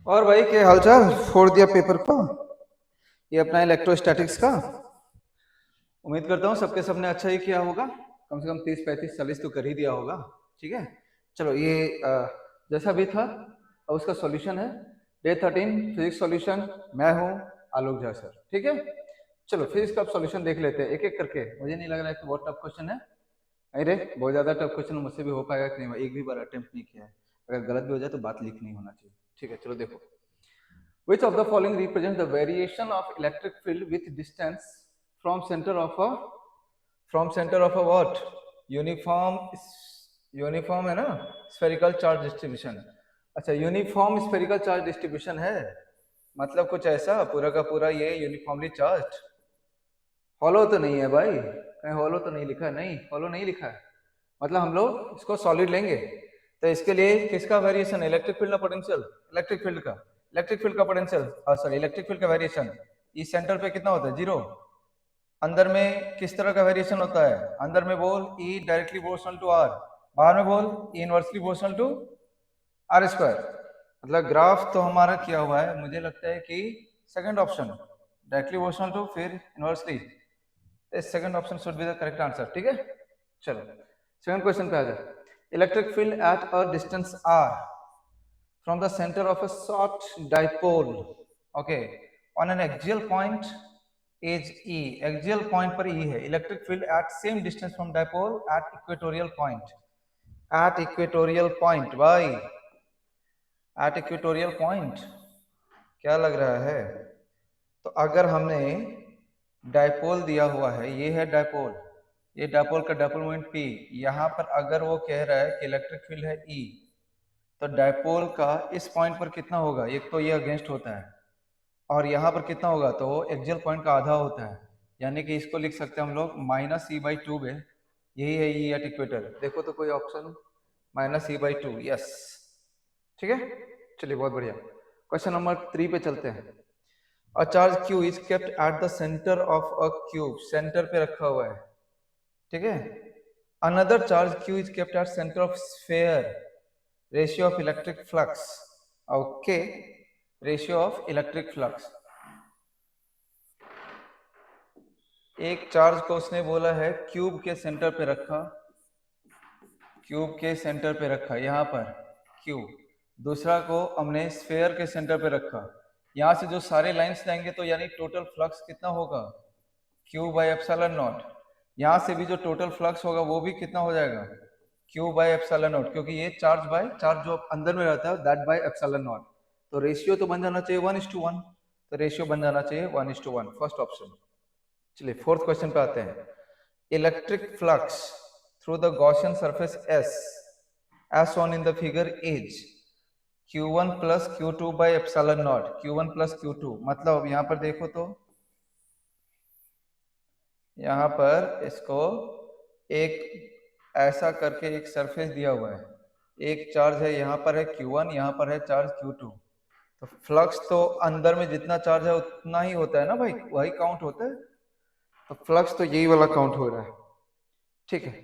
और भाई क्या हालचाल? छोड़ दिया पेपर को, ये अपना इलेक्ट्रोस्टैटिक्स का। उम्मीद करता हूँ सबके सबने अच्छा ही किया होगा, कम से कम 30 35 40 तो कर ही दिया होगा। ठीक है, चलो ये जैसा भी था अब उसका सॉल्यूशन है। Day 13 physics solution. मैं हूँ आलोक झा सर। ठीक है, चलो फिजिक्स का सॉल्यूशन देख लेते हैं एक एक करके। मुझे नहीं लग रहा है कि बहुत टफ क्वेश्चन है। अरे बहुत ज्यादा टफ क्वेश्चन मुझसे भी हो पाएगा कि नहीं, एक भी बार अटेम्प्ट नहीं किया है। अगर गलत भी हो जाए तो बात लीक नहीं होना चाहिए। ठीक है, चलो देखो। Which of the following represents the variation of electric field with distance from center of a what? Uniform uniform है ना, स्फेरिकल चार्ज डिस्ट्रीब्यूशन। अच्छा, यूनिफॉर्म स्फेरिकल चार्ज डिस्ट्रीब्यूशन है, मतलब कुछ ऐसा पूरा का पूरा ये यूनिफॉर्मली चार्ज। हॉलो तो नहीं है भाई, कहीं हॉलो तो नहीं लिखा है, नहीं हॉलो नहीं लिखा है। मतलब हम लोग इसको सॉलिड लेंगे तो इसके लिए किसका वेरिएशन? इलेक्ट्रिक फील्ड का पोटेंशियल, इलेक्ट्रिक फील्ड का पोटेंशियल, सॉरी इलेक्ट्रिक फील्ड का वेरिएशन। इस सेंटर पे कितना होता है? 0। अंदर में किस तरह का वेरिएशन होता है? अंदर में बोल E directly proportional to R, बाहर में बोल E inversely proportional to R square. मतलब ग्राफ तो हमारा किया हुआ है, मुझे लगता है कि second option, directly proportional to फिर inversely, second option should be the correct answer. ठीक है, चलो सेकंड क्वेश्चन पे आ जाए। Electric field at a distance R from the center of a short dipole, okay, on an axial point is E, axial point पर E है। electric field at same distance from dipole at equatorial point, at equatorial point भाई, at equatorial point क्या लग रहा है? तो अगर हमने डायपोल दिया हुआ है, ये है डायपोल, ये डायपोल का डायपोल मोमेंट P, यहाँ पर अगर वो कह रहा है कि इलेक्ट्रिक फील्ड है E, तो डायपोल का इस पॉइंट पर कितना होगा? एक तो ये अगेंस्ट होता है और यहाँ पर कितना होगा? तो एक्सियल पॉइंट का आधा होता है, यानी कि इसको लिख सकते हैं हम लोग -e/2 में। यही है ई एट इक्वेटर। देखो तो कोई ऑप्शन -e/2, यस। ठीक है, चलिए बहुत बढ़िया। क्वेश्चन नंबर 3 पे चलते हैं। अ charge Q is kept at the centre of a cube, centre पे रखा हुआ है। ठीक है, another charge Q is kept at centre of sphere, ratio of electric flux. Okay, ratio of electric flux. एक चार्ज को उसने बोला है क्यूब के सेंटर पे रखा, क्यूब के सेंटर पे रखा यहाँ पर क्यूब। दूसरा को हमने स्फेयर के सेंटर पे रखा। यहाँ से जो सारे लाइंस जाएंगे तो यानी टोटल फ्लक्स कितना होगा? Q by epsilon not. यहाँ से भी जो टोटल फ्लक्स होगा वो भी कितना हो जाएगा? क्यू बाई एप्सिलॉन नॉट, क्योंकि ये चार्ज बाय चार्ज जो अंदर में रहता है दैट बाय एप्सिलॉन नॉट। तो रेशियो तो बन जाना चाहिए 1:1, तो रेशियो बन जाना चाहिए 1:1, फर्स्ट ऑप्शन। चलिए फोर्थ क्वेश्चन पे आते हैं। Electric flux through the Gaussian surface S as shown in the figure is Q1 plus Q2 by epsilon naught, Q1 plus Q2। मतलब यहाँ पर देखो तो यहाँ पर इसको एक ऐसा करके एक सरफेस दिया हुआ है, एक चार्ज है यहाँ पर है Q1, यहाँ पर है चार्ज Q2। तो फ्लक्स तो अंदर में जितना चार्ज है उतना ही होता है ना भाई, वही काउंट होता है। तो फ्लक्स तो यही वाला काउंट हो रहा है। ठीक है,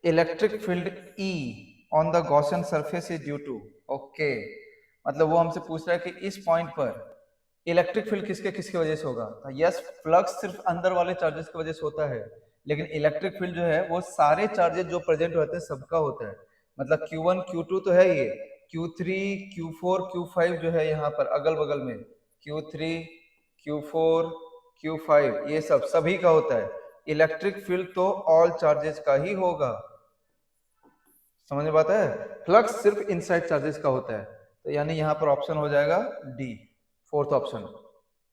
electric field E on the Gaussian surface is due to, okay, मतलब वो हमसे पूछ रहा है कि इस पॉइंट पर इलेक्ट्रिक फील्ड किसके किसकी वजह से होगा। तो यस, फ्लक्स सिर्फ अंदर वाले चार्जेस की वजह से होता है, लेकिन इलेक्ट्रिक फील्ड जो है वो सारे चार्जेस जो प्रेजेंट होते हैं सबका होता है। मतलब Q1 Q2 तो है ये, Q3 Q4 Q5 जो है यहाँ पर अगल बगल में, Q3 Q4 Q5 ये सब सभी का होता है। इलेक्ट्रिक फील्ड तो ऑल चार्जेस का ही होगा, समझ में आता है? फ्लक्स सिर्फ इनसाइड चार्जेस का होता है। तो यानी यहाँ पर ऑप्शन हो जाएगा डी, फोर्थ ऑप्शन।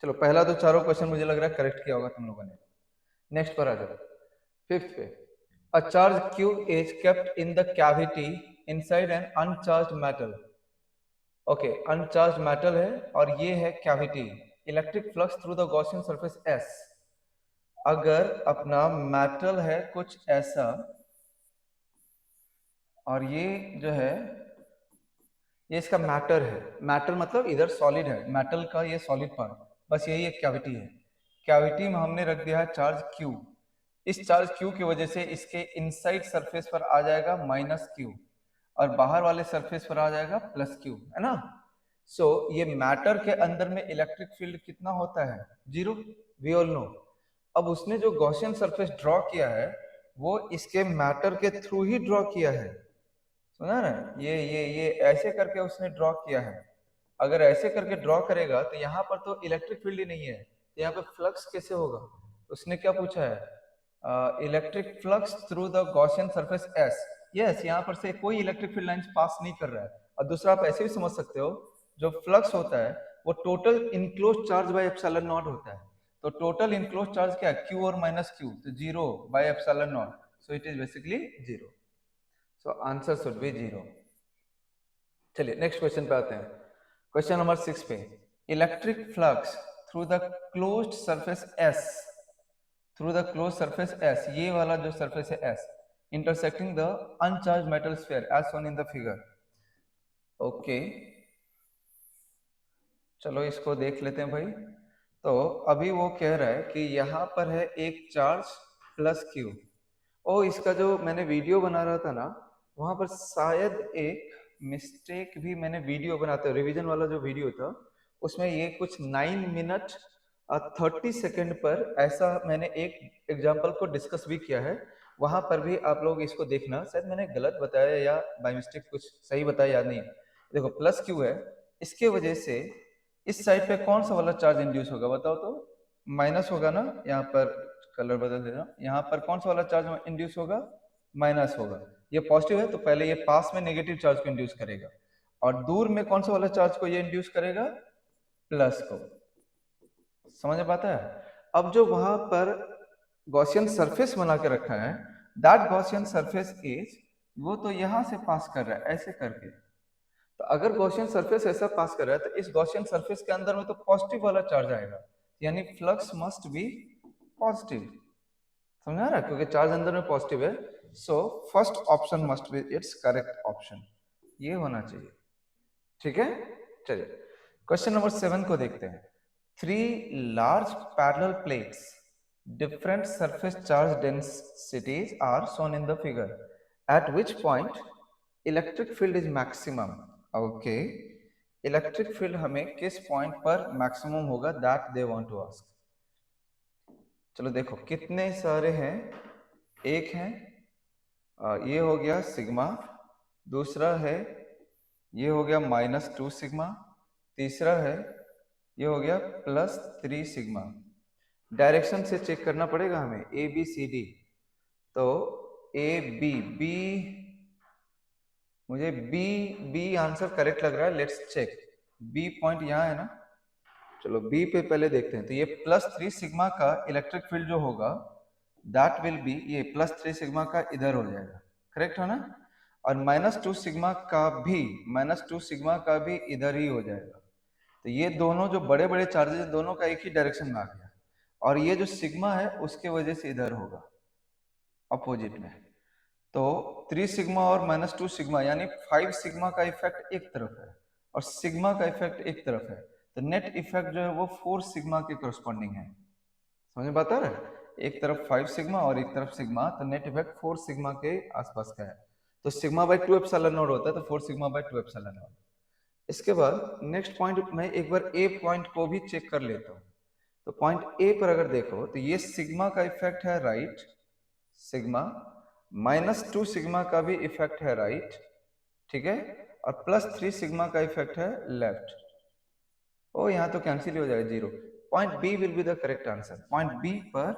चलो पहला तो चारों क्वेश्चन मुझे लग रहा है करेक्ट किया होगा तुम लोगों ने। नेक्स्ट पर आ जाओ, फिफ्थ पे। अ charge Q is kept in the cavity inside N अनचार्ज metal, okay, अनचार्ज metal है और ये है cavity. Electric flux through the Gaussian surface S, अगर अपना मेटल है कुछ ऐसा और ये जो है ये इसका मैटर है, मैटर मतलब इधर सॉलिड है, मेटल का ये सॉलिड पार्ट, बस यही एक कैविटी है। कैविटी में हमने रख दिया है चार्ज Q। इस चार्ज Q की वजह से इसके इनसाइड सरफेस पर आ जाएगा -Q और बाहर वाले सरफेस पर आ जाएगा +Q, है ना। सो ये मैटर के अंदर में इलेक्ट्रिक फील्ड कितना होता है? 0, वी ऑल नो। अब उसने जो गॉसियन सरफेस ड्रॉ किया है वो इसके मैटर के थ्रू ही ड्रॉ किया है, सुना ना? ये ऐसे करके उसने ड्रॉ किया है। अगर ऐसे करके ड्रॉ करेगा तो यहाँ पर तो इलेक्ट्रिक फील्ड ही नहीं है, तो यहाँ पे फ्लक्स कैसे होगा? उसने क्या पूछा है? Electric flux through the Gaussian surface S. Yes, यहाँ पर से कोई इलेक्ट्रिक फील्ड लाइंस पास नहीं कर रहा है। और दूसरा आप ऐसे भी समझ सकते हो, जो फ्लक्स होता है वो total enclose charge by epsilon not होता है। तो टोटल इनक्लोज चार्ज क्या है? क्यू और माइनस क्यू, तो 0 bye epsilon not, so it is basically 0। So answer should be 0। चलिए नेक्स्ट क्वेश्चन पे आते हैं। क्वेश्चन नंबर 6 पे, electric flux through the closed surface S, through the close surface S, ये वाला जो सरफेस है S, intersecting the uncharged metal sphere as shown in the figure. Okay, चलो इसको देख लेते हैं भाई। तो अभी वो कह रहा है कि यहाँ पर है एक चार्ज प्लस क्यू। ओ, इसका जो मैंने वीडियो बना रहा था ना, वहां पर शायद एक मिस्टेक भी, मैंने वीडियो बनाते हुए रिवीजन वाला जो वीडियो था उसमें ये कुछ 9 मिनट 30 सेकेंड पर ऐसा मैंने एक एग्जाम्पल को डिस्कस भी किया है। वहां पर भी आप लोग इसको देखना, शायद मैंने गलत बताया या बाय मिस्टेक कुछ सही बताया, याद नहीं है। देखो प्लस क्यू है, इसके वजह से इस साइड पे कौन सा वाला चार्ज इंड्यूस होगा बताओ तो? माइनस होगा ना। यहाँ पर कलर बदल देना, यहाँ पर कौन सा वाला चार्ज इंड्यूस होगा? माइनस होगा। ये पॉजिटिव है तो पहले ये पास में नेगेटिव चार्ज को इंड्यूस करेगा, और दूर में कौन सा वाला चार्ज को ये इंड्यूस करेगा? प्लस को। समझ में आता है? अब जो वहां पर गॉसियन सरफेस बना के रखा है, दैट गॉसियन सरफेस इज, वो तो यहां से पास कर रहा है ऐसे करके। तो अगर गॉसियन सरफेस ऐसा पास कर रहा है तो इस गॉसियन सरफेस के अंदर में तो पॉजिटिव वाला चार्ज आएगा, यानी फ्लक्स मस्ट बी पॉजिटिव। समझा रहा? क्योंकि चार्ज अंदर में पॉजिटिव है, so first option must be it's correct option, ये होना चाहिए। ठीक है, चलिए क्वेश्चन नंबर 7 को देखते हैं। 3 large parallel plates, different surface charge densities are shown in the figure, at which point electric field is maximum. Okay, electric field हमें किस पॉइंट पर मैक्सिमम होगा, that they want to ask. चलो देखो कितने सारे हैं। एक है ये हो गया सिग्मा, दूसरा है ये हो गया -2 सिग्मा, तीसरा है ये हो गया +3 सिग्मा। डायरेक्शन से चेक करना पड़ेगा हमें, ए बी सी डी। तो ए बी बी, मुझे बी बी आंसर करेक्ट लग रहा है। लेट्स चेक, बी पॉइंट यहाँ है ना। चलो बी पे पहले देखते हैं। तो ये +3 सिग्मा का इलेक्ट्रिक फील्ड जो होगा दैट विल बी, ये +3 सिग्मा का इधर हो जाएगा, करेक्ट है ना। और -2 सिग्मा का भी, -2 सिग्मा का भी इधर ही हो जाएगा। तो ये दोनों जो बड़े बड़े चार्जेस दोनों का एक ही डायरेक्शन में आ गया, और ये जो सिग्मा है उसके वजह से इधर होगा अपोजिट में। तो 3 सिग्मा और -2 सिग्मा यानी 5 सिग्मा का इफेक्ट एक तरफ है और सिग्मा का इफेक्ट एक तरफ है। तो नेट इफेक्ट जो है वो 4 सिग्मा के करस्पॉन्डिंग है। समझ में बता रहा है? एक तरफ 5 सिग्मा और एक तरफ सिग्मा, तो नेट इफेक्ट 4 सिग्मा के आसपास का है। तो सिग्मा बाय 2 एप्सिलॉन नॉट होता है, तो 4 सिग्मा बाय 2 एप्सिलॉन नॉट। इसके बाद नेक्स्ट पॉइंट में एक बार ए पॉइंट को भी चेक कर लेता हूँ। तो पॉइंट ए पर अगर देखो तो ये सिग्मा का इफेक्ट है राइट, सिग्मा, -2 सिग्मा का भी इफेक्ट है राइट, ठीक है, और +3 सिग्मा का इफेक्ट है लेफ्ट। ओ यहाँ तो कैंसिल हो जाएगा 0। Point B will be the correct answer. Point B पर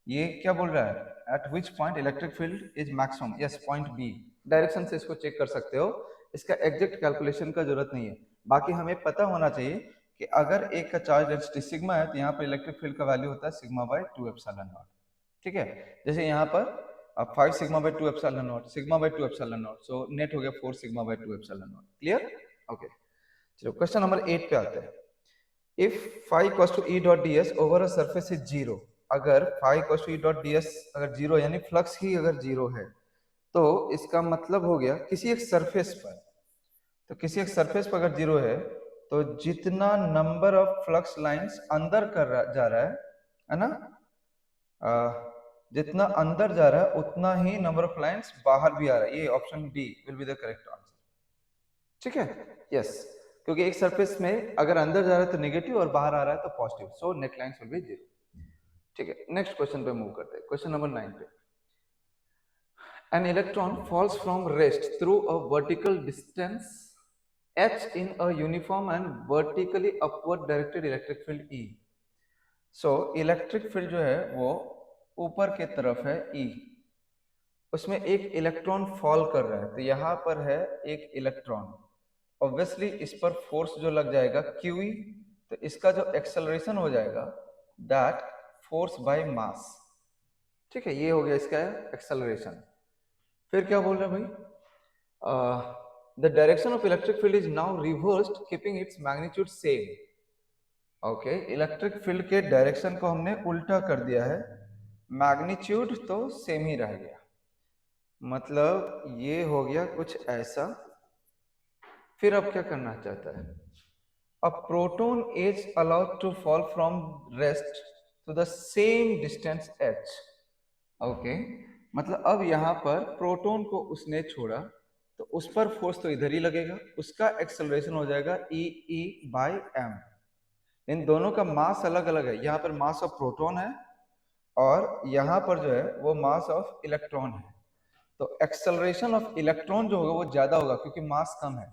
ये क्या बोल रहा है, at which point electric field is maximum. Yes, point B. Direction से इसको चेक कर सकते हो, इसका एग्जैक्ट कैलकुलेशन का जरूरत नहीं है। बाकी हमें पता होना चाहिए कि अगर एक का चार्ज डेंसिटी सिग्मा है तो यहाँ पर इलेक्ट्रिक फील्ड का वैल्यू होता है सिग्मा बाय 2 एप्सिलॉन नॉट। ठीक है, जैसे यहाँ पर 5 sigma bye 2 epsilon not, sigma bye 2 epsilon not, so net हो गया 4 sigma bye 2 epsilon not. Clear? Okay, चलो क्वेश्चन नंबर 8 पे आते हैं। If phi equals to E dot ds over a surface is 0, अगर phi equals to E dot ds अगर 0 यानी flux ही अगर 0 है, तो इसका मतलब हो गया किसी एक सरफेस पर, तो किसी एक सरफेस पर अगर 0 है तो जितना नंबर ऑफ फ्लक्स लाइंस अंदर जा रहा है ना, जितना अंदर जा रहा है उतना ही नंबर ऑफ लाइंस बाहर भी आ रहा है। ये option D will be the correct answer. ठीक है, यस, क्योंकि एक सरफेस में अगर अंदर जा रहा है तो नेगेटिव और बाहर आ रहा है तो positive, so net lines will be 0। ठीक है, नेक्स्ट क्वेश्चन पे मूव करते हैं, क्वेश्चन नंबर 9 पे। An electron falls from rest through a vertical distance h in a uniform and vertically upward directed electric field E. So electric field जो है वो ऊपर के तरफ है E, उसमें एक इलेक्ट्रॉन फॉल कर रहा है, तो यहाँ पर है एक इलेक्ट्रॉन, ऑब्वियसली इस पर फोर्स जो लग जाएगा QE, तो इसका जो एक्सेलरेशन हो जाएगा दैट फोर्स बाय मास। ठीक है, ये हो गया इसका एक्सेलरेशन। फिर क्या बोल रहा है भाई, the direction of electric field is now reversed keeping its magnitude same. Okay, electric field के डायरेक्शन को हमने उल्टा कर दिया है, मैग्नीट्यूड तो सेम ही रह गया, मतलब ये हो गया कुछ ऐसा। फिर अब क्या करना चाहता है, a proton is allowed to fall from rest to the same distance h। Okay, मतलब अब यहाँ पर प्रोटॉन को उसने छोड़ा तो उस पर फोर्स तो इधर ही लगेगा, उसका एक्सेलरेशन हो जाएगा E/m। इन दोनों का मास अलग अलग है, यहाँ पर मास ऑफ प्रोटॉन है और यहाँ पर जो है वो मास ऑफ इलेक्ट्रॉन है, तो एक्सेलरेशन ऑफ इलेक्ट्रॉन जो होगा वो ज्यादा होगा क्योंकि मास कम है।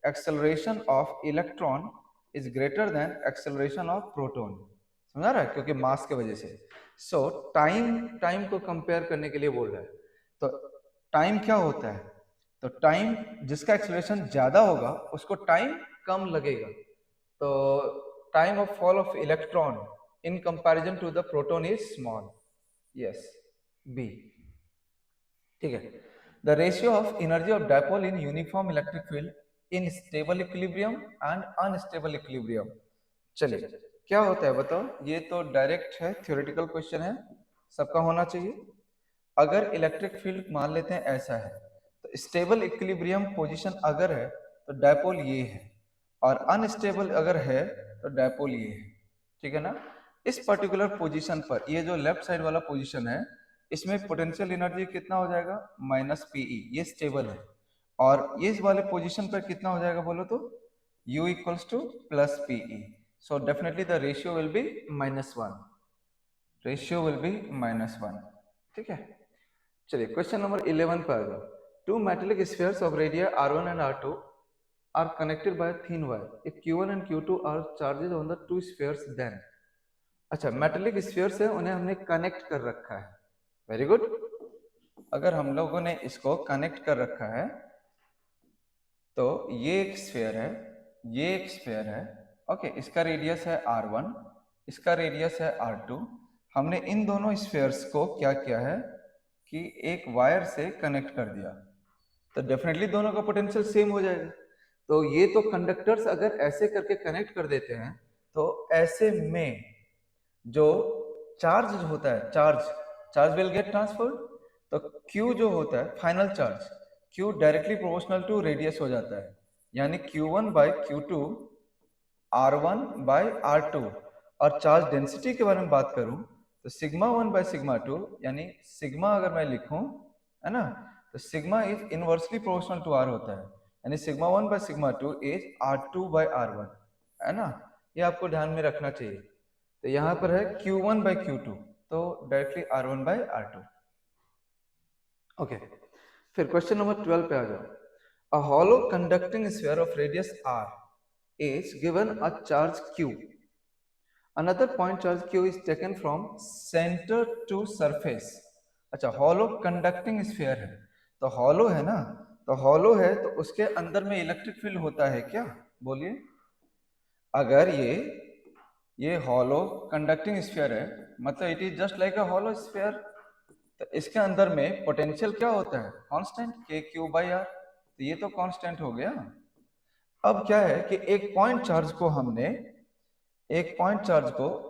Acceleration of electron is greater than acceleration of proton, समझा रहा है, क्योंकि मास की वजह से। सो टाइम को कंपेयर करने के लिए बोल रहा है, तो टाइम क्या होता है, तो टाइम जिसका एक्सेलरेशन ज्यादा होगा उसको टाइम कम लगेगा, तो time of fall of electron in comparison to the proton is small. Yes, B. ठीक है, the ratio of energy of dipole in uniform electric field in stable equilibrium and unstable equilibrium. चलिए क्या होता है बताओ, ये तो डायरेक्ट है, थ्योरेटिकल क्वेश्चन है, सबका होना चाहिए। अगर इलेक्ट्रिक फील्ड मान लेते हैं ऐसा है, तो स्टेबल इक्विलिब्रियम पोजीशन अगर है तो डायपोल ये है, और अनस्टेबल अगर है तो डायपोल ये है। ठीक है ना, इस पर्टिकुलर पोजीशन पर ये जो लेफ्ट साइड वाला पोजीशन है इसमें पोटेंशियल एनर्जी कितना हो जाएगा -PE, ये स्टेबल है, और इस वाले पोजीशन पर कितना हो जाएगा बोलो तो U equals to +PE, so definitely the ratio will be -1, ratio will be -1। ठीक है, चलिए क्वेश्चन नंबर 11 पर आ जाओ। Two metallic spheres of radii R1 and R2 are connected by a thin wire. If Q1 and Q2 are charges on the two spheres, then अच्छा metallic spheres है, उन्हें हमने कनेक्ट कर रखा है, वेरी गुड। अगर हम लोगों ने इसको कनेक्ट कर रखा है तो ये एक स्फीयर है, ये एक स्फीयर है, ओके, इसका रेडियस है R1, इसका रेडियस है R2। हमने इन दोनों स्फीयर्स को क्या किया है कि एक वायर से कनेक्ट कर दिया, तो डेफिनेटली दोनों का पोटेंशियल सेम हो जाएगा। तो ये तो कंडक्टर्स अगर ऐसे करके कनेक्ट कर देते हैं तो ऐसे में जो चार्ज होता है, चार्ज विल गेट ट्रांसफर्ड, तो Q जो होता है final charge, Q directly proportional to radius हो जाता है, यानी Q1/Q2 R1/R2। और चार्ज डेंसिटी के बारे में बात करूं तो σ1/σ2, यानी सिग्मा अगर मैं लिखूं है ना, तो sigma is inversely proportional to R होता है, यानी σ1/σ2 इज R2/R1, है ना, ये आपको ध्यान में रखना चाहिए। तो यहाँ पर है Q1/Q2, तो डायरेक्टली R1/R2। ओके, फिर क्वेश्चन नंबर 12 पे आ जाओ। A hollow conducting sphere of radius R is given a charge Q. Another point charge Q is taken from center to surface. अच्छा, हॉलो कंडक्टिंग स्फीयर है, तो hollow है ना, तो hollow है तो उसके अंदर में इलेक्ट्रिक फील्ड होता है क्या, बोलिए। अगर ये हॉलो कंडक्टिंग स्फीयर है, मतलब it is just like a hollow sphere, तो इसके अंदर में पोटेंशियल क्या होता है, कांस्टेंट KQ/R, तो ये तो कांस्टेंट हो गया। अब क्या है कि एक पॉइंट चार्ज को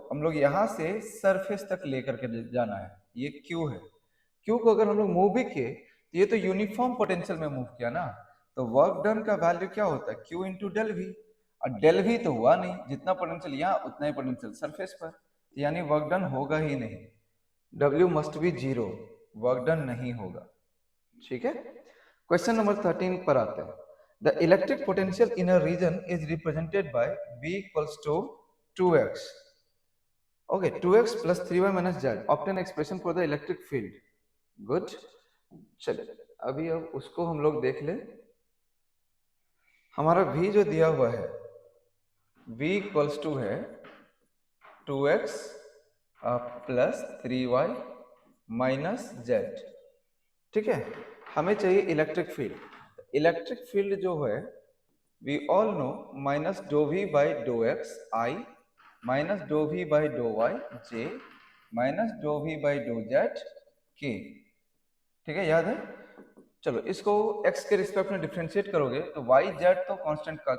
हम लोग यहाँ से सरफेस तक लेकर के जाना है, ये Q है। Q को अगर हम लोग मूव भी किए तो ये तो यूनिफॉर्म पोटेंशियल में मूव किया ना, तो वर्क डन का वैल्यू क्या होता है Q इंटू डेल वी, और डेल वी तो हुआ नहीं, जितना पोटेंशियल यहाँ उतना ही पोटेंशियल सरफेस पर, तो यानी वर्क डन होगा ही नहीं, W must be 0, work done नहीं होगा। ठीक है, क्वेश्चन नंबर 13 पर आते हैं। The electric potential in a region is represented by V equals to 2x. Okay, 2x plus 3y minus z. Obtain expression for the electric field. Good. चलिए अभी अब उसको हम लोग देख ले। हमारा V जो दिया हुआ है V इक्वल्स टू है 2x plus 3y minus z। ठीक है, हमें चाहिए इलेक्ट्रिक फील्ड। इलेक्ट्रिक फील्ड जो है we all know minus do V by do X I minus do V by do Y J minus do V by do Z K. ठीक है, याद है? चलो इसको x के रिस्पेक्ट में डिफरेंशिएट करोगे तो y z तो कांस्टेंट का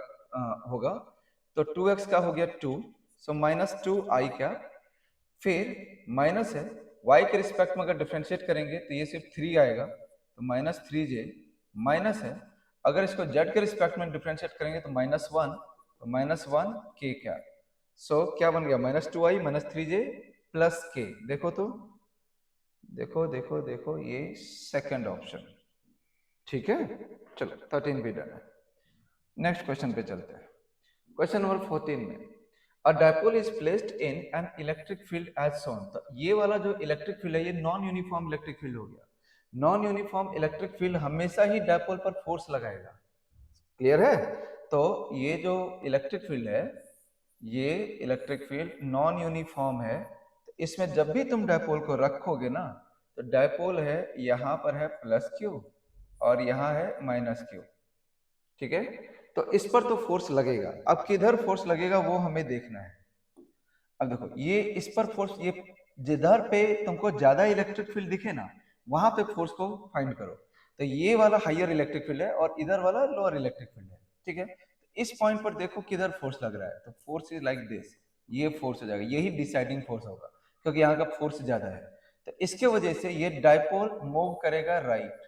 होगा, तो 2x का हो गया 2, सो माइनस 2i क्या, फिर माइनस है y के रिस्पेक्ट में अगर डिफरेंशिएट करेंगे तो ये सिर्फ 3 आएगा, तो माइनस 3j माइनस है, अगर इसको z के रिस्पेक्ट में डिफरेंशिएट करेंगे तो माइनस 1, तो माइनस 1k क्या, सो क्या बन गया minus 2i minus 3j plus k। देखो तो देखो देखो देखो ये सेकंड ऑप्शन। ठीक है, चलो 13 भी डन है। नेक्स्ट क्वेश्चन पे चलते हैं। क्वेश्चन नंबर 14 में a dipole is placed in an electric field as shown. तो ये वाला जो इलेक्ट्रिक फील्ड है ये नॉन यूनिफॉर्म इलेक्ट्रिक फील्ड हो गया। नॉन यूनिफॉर्म इलेक्ट्रिक फील्ड हमेशा ही डायपोल पर फोर्स लगाएगा। क्लियर है? तो ये जो इलेक्ट्रिक फील्ड है ये इलेक्ट्रिक फील्ड नॉन यूनिफॉर्म है, तो इसमें जब भी तुम डायपोल को रखोगे ना तो डायपोल है यहाँ पर है प्लस क्यू और यहाँ है माइनस क्यू। ठीक है, तो इस पर तो फोर्स लगेगा। अब किधर फोर्स लगेगा वो हमें देखना है। अब देखो ये इस पर फोर्स, ये जिधर पे तुमको ज्यादा इलेक्ट्रिक फील्ड दिखे ना वहां पे फोर्स को फाइंड करो। तो ये वाला हायर इलेक्ट्रिक फील्ड है और इधर वाला लोअर इलेक्ट्रिक फील्ड है। ठीक है, तो इस पॉइंट पर देखो किधर फोर्स लग रहा है, तो फोर्स इज लाइक दिस, ये फोर्स हो जाएगा, यही डिसाइडिंग फोर्स होगा क्योंकि यहाँ का फोर्स ज्यादा है। तो इसके वजह से ये डायपोल मूव करेगा राइट।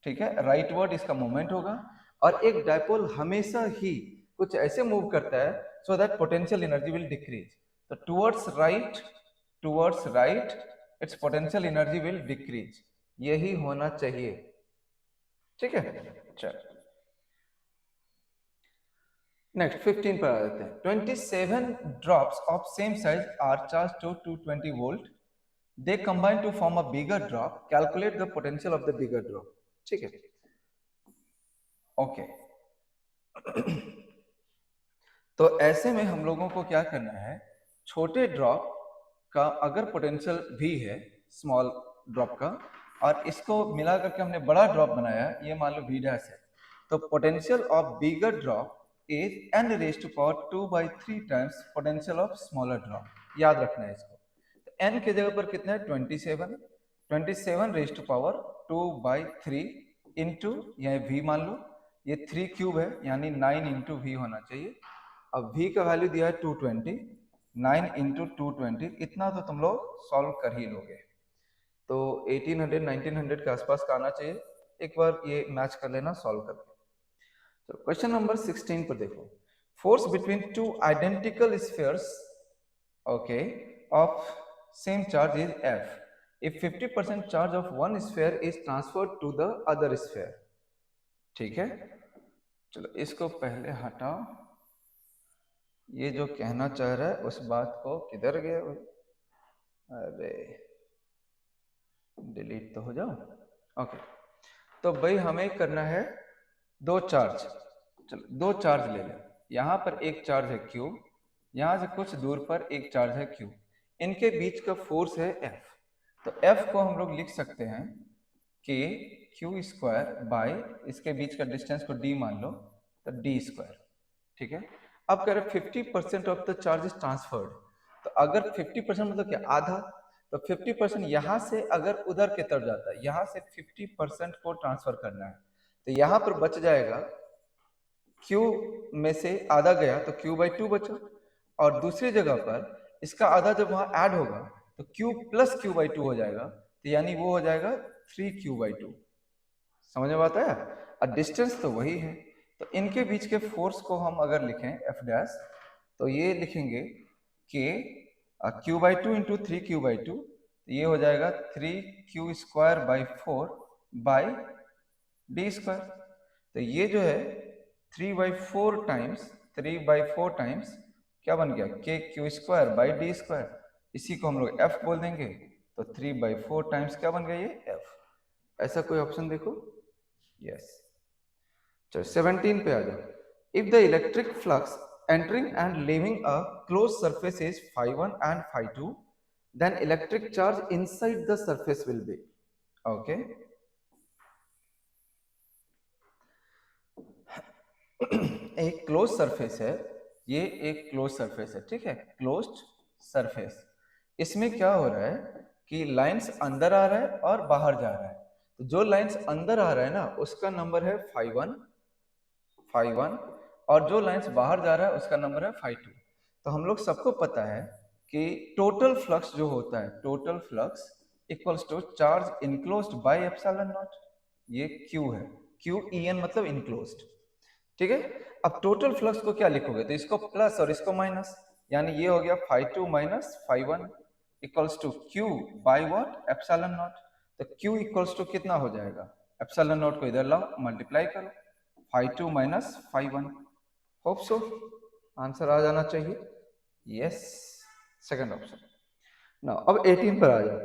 ठीक है, राइट वर्ड इसका मूवमेंट होगा, और एक डायपोल हमेशा ही कुछ ऐसे मूव करता है so that potential energy will decrease. तो towards right it's potential energy will decrease, यही होना चाहिए। ठीक है, चल नेक्स्ट 15 पर आ जाते हैं। 27 drops of same size are charge to 220 volt, they combine to form a bigger drop, calculate the potential of the bigger drop. ठीक है, ओके तो ऐसे में हम लोगों को क्या करना है, छोटे ड्रॉप का अगर पोटेंशियल भी है स्मॉल ड्रॉप का और इसको मिला करके हमने बड़ा ड्रॉप बनाया, ये मान लो v डैश है, तो potential of bigger drop is n raise to power 2/3 times potential of smaller drop. याद रखना है इसको। तो n के जगह पर कितना है 27 रेज टू पावर 2/3 इंटू यहाँ v मान लो, ये 3 क्यूब है यानी 9 इंटू v होना चाहिए। अब v का वैल्यू दिया है 220, 9 इंटू 220, इतना तो तुम लोग सॉल्व कर ही लोगे। तो 1800 1900 के आसपास का आना चाहिए। एक बार ये मैच कर लेना सॉल्व करके। तो क्वेश्चन नंबर 16 पर देखो, force between two identical spheres okay of same charge is F if 50% charge of one sphere is transferred to the other sphere. ठीक है, चलो इसको पहले हटाओ, ये जो कहना चाह रहा है उस बात को किधर गया भाई, अरे डिलीट तो हो जाओ। ओके, तो भाई हमें करना है दो चार्ज, चलो दो चार्ज ले लें। यहाँ पर एक चार्ज है Q, यहाँ से कुछ दूर पर एक चार्ज है Q, इनके बीच का फोर्स है F। तो F को हम लोग लिख सकते हैं कि Q स्क्वायर बाई इसके बीच का डिस्टेंस को D मान लो, तो D स्क्वायर। ठीक है, अब कह रहे 50% of the charge is transferred, तो अगर 50% मतलब क्या, आधा, तो 50% यहाँ से अगर उधर की तरफ जाता है, यहाँ से 50% को ट्रांसफर करना है, तो यहाँ पर बच जाएगा Q में से आधा गया तो Q/2 बचा, और दूसरी जगह पर इसका आधा जब वहाँ ऐड होगा तो Q प्लस Q/2 हो जाएगा, तो यानी वो हो जाएगा 3Q/2। समझ में आता है? और डिस्टेंस तो वही है, तो इनके बीच के फोर्स को हम अगर लिखें F डैश, तो ये लिखेंगे कि Q/2 इंटू 3Q/2, तो ये हो जाएगा 3Q² by 4 by D square. तो ये जो है 3/4 टाइम्स क्या बन गया, के Q square by D square, इसी को हम लोग एफ बोल देंगे। तो 3/4 टाइम्स क्या बन गया, ये एफ। ऐसा कोई ऑप्शन देखो, यस। चलो 17 पे आ जाओ। If the electric flux entering and leaving a close surface is phi1 and phi2, then electric charge inside the surface will be, okay. एक क्लोज सरफेस है, ये एक क्लोज सरफेस है, ठीक है, क्लोज्ड सरफेस। इसमें क्या हो रहा है कि लाइंस अंदर आ रहा है और बाहर जा रहा है। तो जो लाइंस अंदर आ रहा है ना, उसका नंबर है phi1, और जो लाइंस बाहर जा रहा है उसका नंबर है phi2। तो हम लोग सबको पता है कि टोटल फ्लक्स जो होता है, total flux equals to charge enclosed by epsilon naught. ये Q है, QEN मतलब इनक्लोज्ड, ठीक है। अब टोटल फ्लक्स को क्या लिखोगे, तो इसको प्लस और इसको माइनस, यानी ये हो गया phi2 minus phi1 equals to Q by what, epsilon naught. तो Q इक्वल्स टू कितना हो जाएगा, एप्सिलॉन नॉट को इधर लाओ, मल्टीप्लाई करो, phi2 minus phi1। Hope so answer आ जाना चाहिए, यस, सेकंड ऑप्शन। ना अब 18 पर आ जाओ।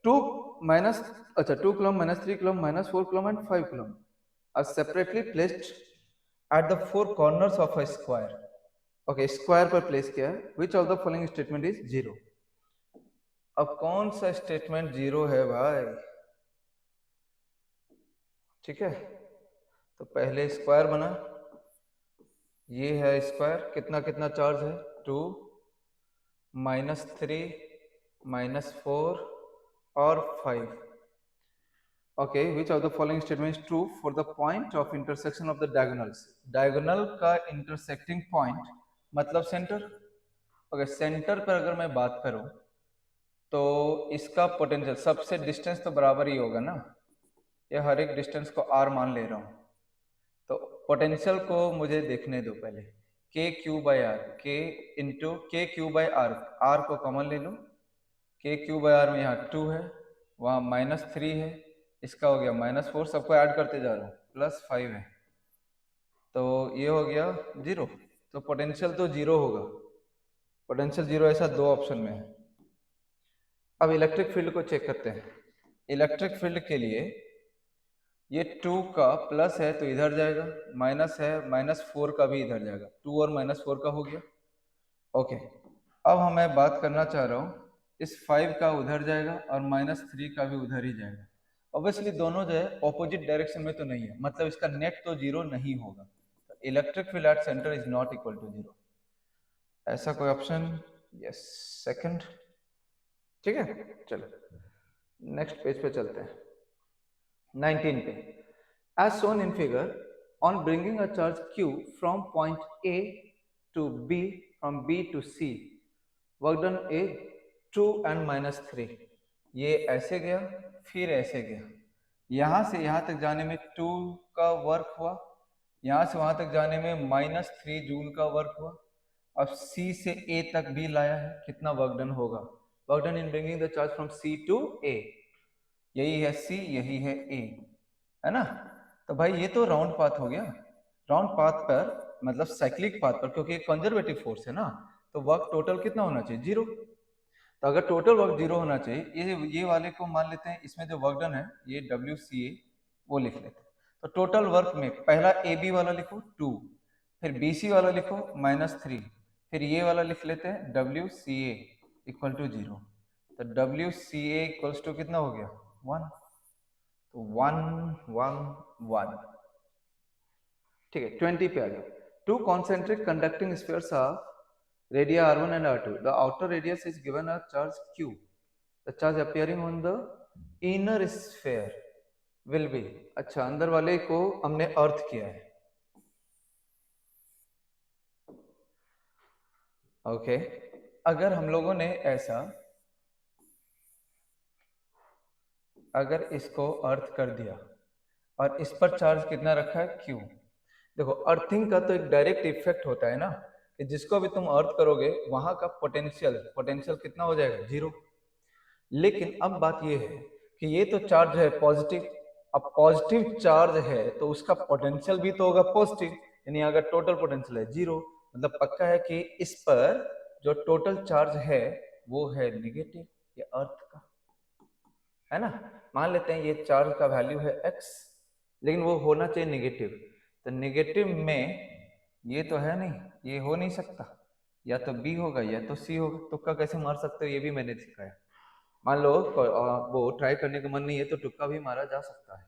2 माइनस, अच्छा 2 coulomb minus 3 coulomb minus 4 coulomb and 5 coulomb are separately placed at the four corners of a square, okay, square पर प्लेस किया है। which of the following statement is zero? अब कौन सा स्टेटमेंट जीरो है भाई, ठीक है। तो पहले स्क्वायर बना, ये है स्क्वायर, कितना कितना चार्ज है, 2 -3 -4 और 5, okay, which of the following statement is true for the point of intersection of the diagonals? Diagonal का इंटरसेक्टिंग पॉइंट मतलब सेंटर, ओके, सेंटर पर अगर मैं बात करूं तो इसका पोटेंशियल सबसे डिस्टेंस तो बराबर ही होगा ना, ये हर एक डिस्टेंस को r मान ले रहा हूं। तो पोटेंशियल को मुझे देखने दो पहले, के क्यू बाई आर, के इंटू के क्यू बाई आर, आर को कॉमन ले लो, के क्यू बाई आर में यहाँ 2 है, वहाँ -3 है, इसका हो गया -4, सबको ऐड करते जा रहा हूँ, +5 है, तो ये हो गया 0। तो पोटेंशियल तो 0 होगा, पोटेंशियल 0 ऐसा दो ऑप्शन में है। अब इलेक्ट्रिक फील्ड को चेक करते हैं। इलेक्ट्रिक फील्ड के लिए ये 2 का प्लस है तो इधर जाएगा, माइनस है -4 का भी इधर जाएगा, 2 और -4 का हो गया, ओके। अब मैं बात करना चाह रहा हूँ इस 5 का उधर जाएगा और -3 का भी उधर ही जाएगा। ऑब्वियसली दोनों जो है ऑपोजिट डायरेक्शन में तो नहीं है, मतलब इसका नेट तो 0 नहीं होगा। Electric field at centre is not equal to 0, ऐसा कोई ऑप्शन, यस, सेकंड, ठीक है। चलो नेक्स्ट पेज पे चलते हैं, 19 पे। As shown in figure, on bringing a charge Q from point A to B, from B to C, work done is 2 and -3। ये ऐसे गया फिर ऐसे गया, यहाँ से यहाँ तक जाने में 2 का वर्क हुआ, यहाँ से वहाँ तक जाने में -3 जूल का वर्क हुआ। अब C से A तक भी लाया है, कितना वर्क डन होगा, work done in bringing the charge from C to A, यही है C, यही है A, है ना। तो भाई ये तो राउंड पाथ हो गया, राउंड पाथ पर मतलब साइक्लिक पाथ पर, क्योंकि कंजर्वेटिव फोर्स है ना, तो वर्क टोटल कितना होना चाहिए, 0। तो अगर टोटल वर्क 0 होना चाहिए, ये वाले को मान लेते हैं, इसमें जो वर्क डन है ये WCA वो लिख लेते हैं। तो टोटल वर्क में पहला AB वाला लिखो 2, फिर BC वाला लिखो -3, फिर ये वाला लिख लेते हैं WCA इक्वल टू 0। तो WCA इक्वल्स टू कितना हो गया, 1। तो 1 1 1, ठीक है। 20 पे आ जाओ। To concentric conducting spheres of radii r1 and r2, the outer radius is given a charge q, the charge appearing on the inner sphere will be, अच्छा अंदर वाले को हमने अर्थ किया है, ओके। अगर हम लोगों ने ऐसा, अगर इसको अर्थ कर दिया और इस पर चार्ज कितना रखा है, q। देखो अर्थिंग का तो एक डायरेक्ट इफेक्ट होता है ना, कि जिसको भी तुम अर्थ करोगे वहां का पोटेंशियल कितना हो जाएगा, 0। लेकिन अब बात ये है कि ये तो चार्ज है पॉजिटिव अब पॉजिटिव चार्ज है तो उसका पोटेंशियल भी तो होगा पॉजिटिव, यानी अगर टोटल पोटेंशियल है 0, मतलब पक्का है कि इस पर जो टोटल चार्ज है वो है नेगेटिव, ये अर्थ का है ना। मान लेते हैं ये चार्ज का वैल्यू है x, लेकिन वो होना चाहिए नेगेटिव, तो नेगेटिव में ये तो है नहीं, ये हो नहीं सकता, या तो b होगा या तो c होगा। तुक्का कैसे मार सकते हो ये भी मैंने सिखाया। मान लो वो ट्राई करने का मन नहीं है तो तुक्का भी मारा जा सकता है।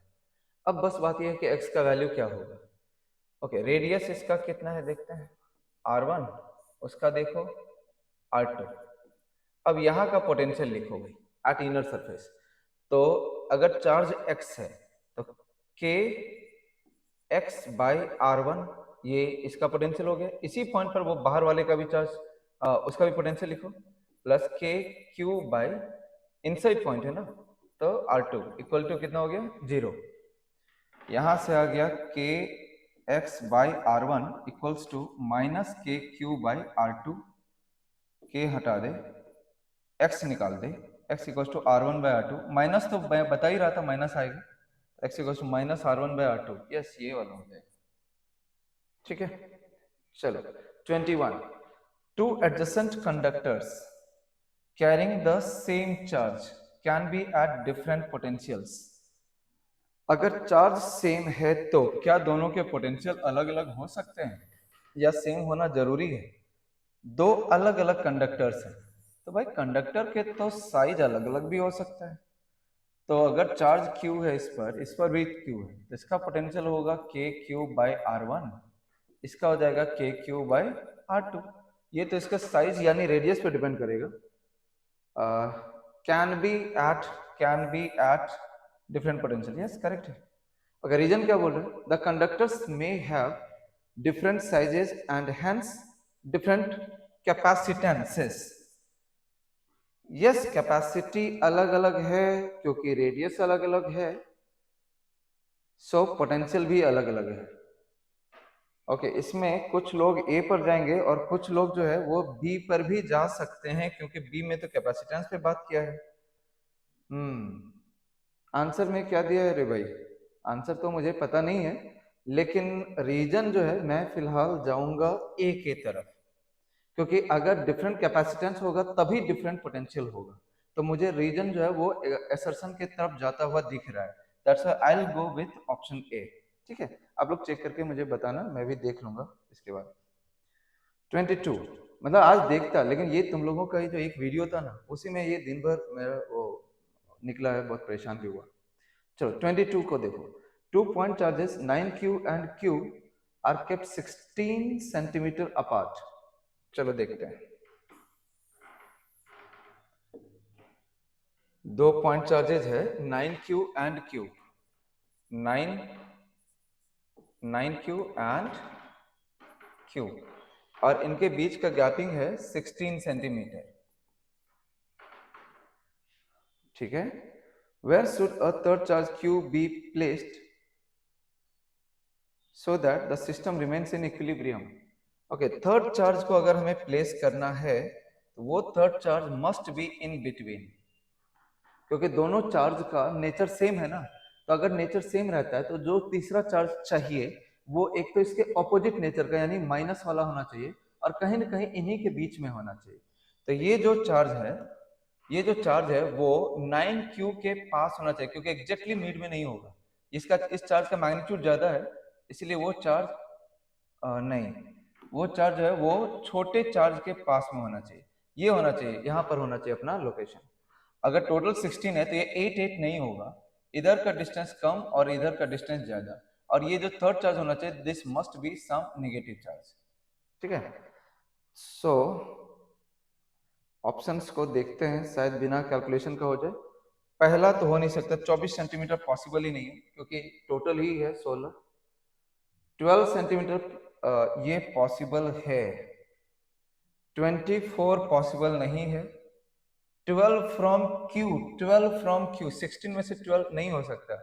अब बस बात यह है कि x का वैल्यू क्या होगा। ओके, रेडियस इसका कितना है देखते हैं, r1, उसका देखो r2। अब यहाँ का पोटेंशियल लिखो भाई एट इनर सरफेस। तो अगर चार्ज x है तो k x बाई r1, ये इसका पोटेंशियल हो गया। इसी पॉइंट पर वो बाहर वाले का भी चार्ज, उसका भी पोटेंशियल लिखो, plus k q by inside point है ना, तो r2 इक्वल टू कितना हो गया 0। यहां से आ गया k x by r1 equals to minus k q by r2, k हटा दे, x निकाल दे, x equals to r1 by r2, minus तो मैं बता ही रहा था माइनस आएगा, x equals to minus r1 by r2, yes ये वाला हो जाएगा। ठीक है, चलो 21, two adjacent conductors carrying the same charge can be at different potentials. अगर चार्ज सेम है तो क्या दोनों के पोटेंशियल अलग अलग हो सकते हैं या सेम होना जरूरी है। दो अलग अलग कंडक्टर्स हैं तो भाई कंडक्टर के तो साइज अलग अलग भी हो सकता है। तो अगर चार्ज Q है इस पर भी Q है तो इसका पोटेंशियल होगा के क्यू बाई r1, इसका हो जाएगा के क्यू बाई r2। ये तो इसका साइज यानी रेडियस पे डिपेंड करेगा। Can be at different potential, yes correct है। अगर रीजन क्या बोल रहे हैं, the conductors may have different sizes and hence different capacitances. Yes, capacity अलग अलग है क्योंकि रेडियस अलग अलग है, सो पोटेंशियल भी अलग अलग है। ओके, इसमें कुछ लोग ए पर जाएंगे और कुछ लोग जो है वो बी पर भी जा सकते हैं क्योंकि बी में तो कैपेसिटेंस पे बात किया है। आंसर में क्या दिया है रे भाई, आंसर तो मुझे पता नहीं है, लेकिन रीजन जो है मैं फिलहाल जाऊंगा ए के तरफ, क्योंकि अगर डिफरेंट कैपेसिटेंस होगा तभी डिफरेंट पोटेंशियल होगा। तो मुझे रीजन जो है वो असर्शन के तरफ जाता हुआ दिख रहा है, that's why I will go with option A. ठीक है, आप लोग चेक करके मुझे बताना, मैं भी देख लूंगा इसके बाद। 22, मतलब आज देखता, लेकिन ये तुम लोगों का ही जो एक वीडियो था ना उसी में ये दिन भर मेरा वो निकला है, बहुत परेशान भी हुआ। चलो 22 को देखो, 2 point charges 9q and q are kept 16 centimetre apart. चलो देखते हैं, 2 पॉइंट चार्जेस है 9q and q, 9q and q, और इनके बीच का गैपिंग है 16 सेंटीमीटर। ठीक है, where should a third charge q be placed so that the system remains in equilibrium. Okay, third charge को अगर हमें प्लेस करना है तो वो third charge must be in between, क्योंकि दोनों चार्ज का नेचर सेम है ना। तो अगर नेचर सेम रहता है तो जो तीसरा चार्ज चाहिए वो एक तो इसके ऑपोजिट नेचर का यानी माइनस वाला होना चाहिए और कहीं ना कहीं इन्हीं के बीच में होना चाहिए। तो ये जो चार्ज है वो 9q के पास होना चाहिए, क्योंकि एग्जैक्टली मिड में नहीं होगा, इसका इस चार्ज का मैग्नीट्यूड ज्यादा है, इसलिए वो चार्ज नहीं, वो चार्ज है वो छोटे चार्ज के पास में होना चाहिए, ये होना चाहिए, यहाँ पर होना चाहिए अपना लोकेशन। अगर टोटल 16 है तो ये 8 नहीं होगा, इधर का डिस्टेंस कम और इधर का डिस्टेंस ज्यादा, और ये जो थर्ड चार्ज होना चाहिए this must be some negative charge. ठीक है, सो ऑप्शंस को देखते हैं, शायद बिना कैलकुलेशन का हो जाए। पहला तो हो नहीं सकता, 24 सेंटीमीटर पॉसिबल ही नहीं है क्योंकि टोटल ही है 16। 12 सेंटीमीटर ये पॉसिबल है, 24 पॉसिबल नहीं है, 12 फ्रॉम क्यू 16 में से 12 नहीं हो सकता,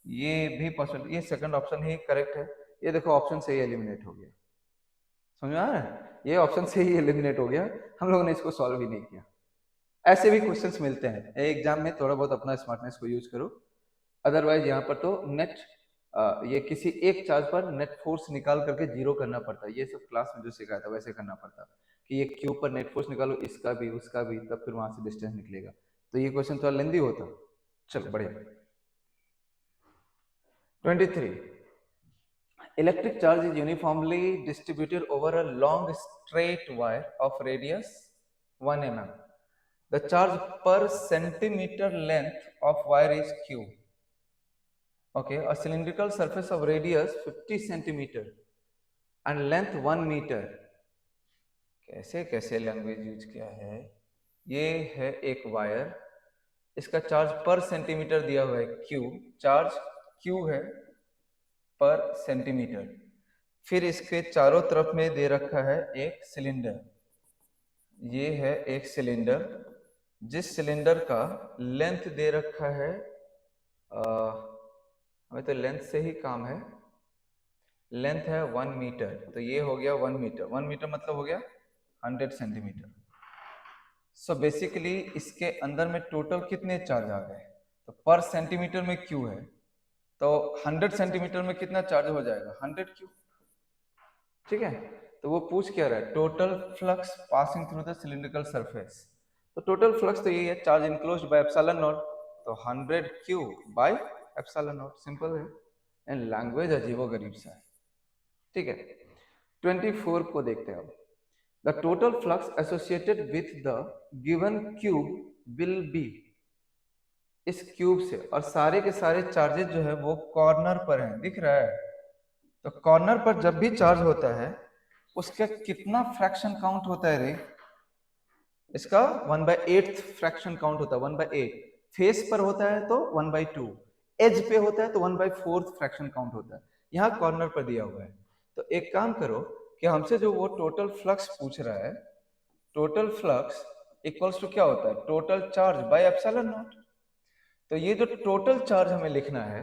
ये भी पॉसिबल, ये सेकंड ऑप्शन ही करेक्ट है। ये देखो ऑप्शन से ही एलिमिनेट हो गया, समझ में आ रहा है, ये ऑप्शन से ही एलिमिनेट हो गया, हम लोगों ने इसको सॉल्व ही नहीं किया। ऐसे भी क्वेश्चंस मिलते हैं एग्जाम में, थोड़ा बहुत अपना स्मार्टनेस को यूज करो। अदरवाइज यहाँ पर तो नेट ये किसी एक चार्ज पर नेट फोर्स निकाल करके जीरो करना पड़ता है। ये सब क्लास में जो सिखाया था वैसे करना पड़ता कि ये क्यू पर नेट फोर्स निकालो, इसका भी उसका भी, तब फिर वहां से डिस्टेंस निकलेगा। तो ये क्वेश्चन थोड़ा लेंदी होता। चलो बढ़िया। 23, electric charge is uniformly distributed over a long straight wire of radius 1 mm. The charge per centimeter length of wire is q. Okay, a cylindrical surface of radius 50 centimeter and length 1 meter. कैसे कैसे language use किया है। ये है एक wire, इसका charge पर centimetre दिया हुआ है q, चार्ज q है पर सेंटीमीटर। फिर इसके चारों तरफ में दे रखा है एक सिलेंडर। ये है एक सिलेंडर, जिस सिलेंडर का लेंथ दे रखा है, हमें तो लेंथ से ही काम है, लेंथ है 1 मीटर। तो ये हो गया 1 मीटर, 1 मीटर मतलब हो गया 100 सेंटीमीटर। सो बेसिकली इसके अंदर में टोटल कितने चार्ज आ गए, तो पर सेंटीमीटर में क्यू है, तो 100 सेंटीमीटर में कितना चार्ज हो जाएगा, 100 क्यू। ठीक है, तो वो पूछ क्या रहा है, total flux passing through the cylindrical surface. तो टोटल फ्लक्स तो यही है, charge enclosed by epsilon naught, तो 100 Q by epsilon not, simple है। एंड लैंग्वेज अजीबोगरीब सा है। ठीक है, 24 को देखते हैं अब। The total flux associated with the given cube will B, इस क्यूब से, और सारे के सारे चार्जेस जो है वो कॉर्नर पर हैं, दिख रहा है। तो कॉर्नर पर जब भी चार्ज होता है उसका कितना फ्रैक्शन काउंट होता है रे, इसका 1/8 फ्रैक्शन काउंट होता है, 1/8। फेस पर होता है तो 1/2, एज पे होता है तो 1/4 फ्रैक्शन काउंट होता है। यहाँ कॉर्नर पर दिया हुआ है। तो एक काम करो कि हमसे जो वो टोटल फ्लक्स पूछ रहा है, टोटल फ्लक्स इक्वल्स टू क्या होता है, total charge by epsilon naught. तो ये जो टोटल चार्ज हमें लिखना है,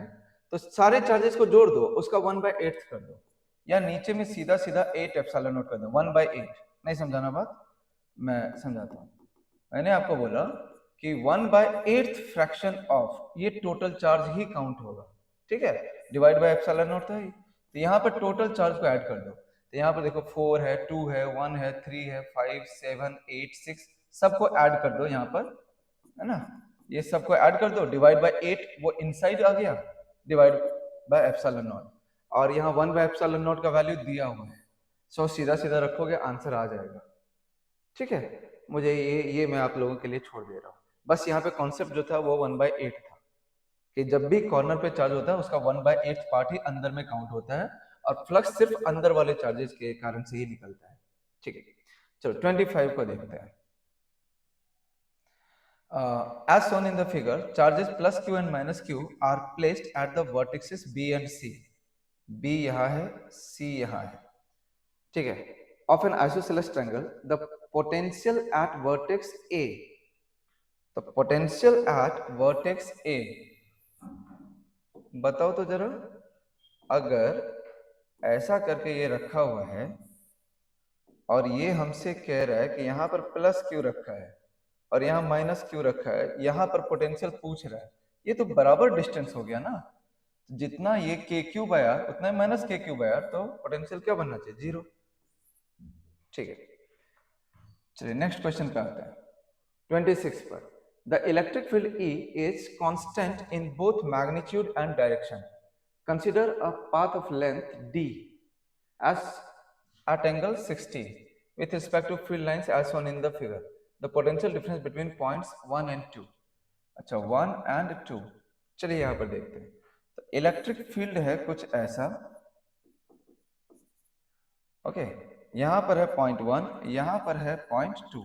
तो सारे चार्जेस को जोड़ दो, उसका 1/8 कर दो, या नीचे में सीधा सीधा 8 एप्सिलॉन नॉट कर दो, 1/8। नहीं समझाना बात, मैं समझाता हूँ। मैंने आपको बोला कि 1/8 फ्रैक्शन ऑफ ये टोटल चार्ज ही काउंट होगा। ठीक है, डिवाइड बाय एप्सिलॉन नॉट था ही। तो यहाँ पर टोटल चार्ज को ऐड कर दो। तो यहाँ पर देखो 4 है, 2 है, 1 है, 3 है, 5, 7, 8, 6, सबको ऐड कर दो यहाँ पर, है ना। ये सबको ऐड कर दो, डिवाइड बाय 8, वो इनसाइड आ गया, डिवाइड बाय एप्सिलॉन नॉट, और यहाँ 1/एप्सिलॉन नॉट का वैल्यू दिया हुआ है। सो सीधा सीधा रखोगे, आंसर आ जाएगा। ठीक है, मुझे ये मैं आप लोगों के लिए छोड़ दे रहा हूँ। बस यहाँ पे कॉन्सेप्ट जो था वो 1/8 था, कि जब भी कॉर्नर पे चार्ज होता है उसका 1/8 पार्ट ही अंदर में काउंट होता है, और फ्लक्स सिर्फ अंदर वाले चार्जेस के कारण से ही निकलता है। ठीक है, चलो 25 को देखते हैं। As shown in the figure, charges plus q and minus q are placed at the vertices b and c. b यहाँ है, c यहाँ है। ठीक है, of an isosceles triangle, the potential at vertex a, the potential at vertex a, बताओ तो जरा, अगर ऐसा करके ये रखा हुआ है और ये हमसे कह रहा है कि यहाँ पर प्लस क्यू रखा है और यहाँ माइनस क्यू रखा है, यहाँ पर पोटेंशियल पूछ रहा है, ये तो बराबर डिस्टेंस हो गया ना। जितना ये के क्यू बाय आर उतना माइनस के क्यू बाय आर, तो पोटेंशियल क्या बनना चाहिए, 0। ठीक है, चलिए नेक्स्ट क्वेश्चन पे आते हैं। 26 पर, the electric field E is constant in both magnitude and direction. Consider a path of length D as at angle 60 with respect to field lines as shown in the figure. The potential difference between points 1 and 2. अच्छा, 1 and 2। चलिए यहाँ पर देखते हैं। तो electric field है कुछ ऐसा, ओके। यहाँ पर है पॉइंट 1, यहाँ पर है पॉइंट 2,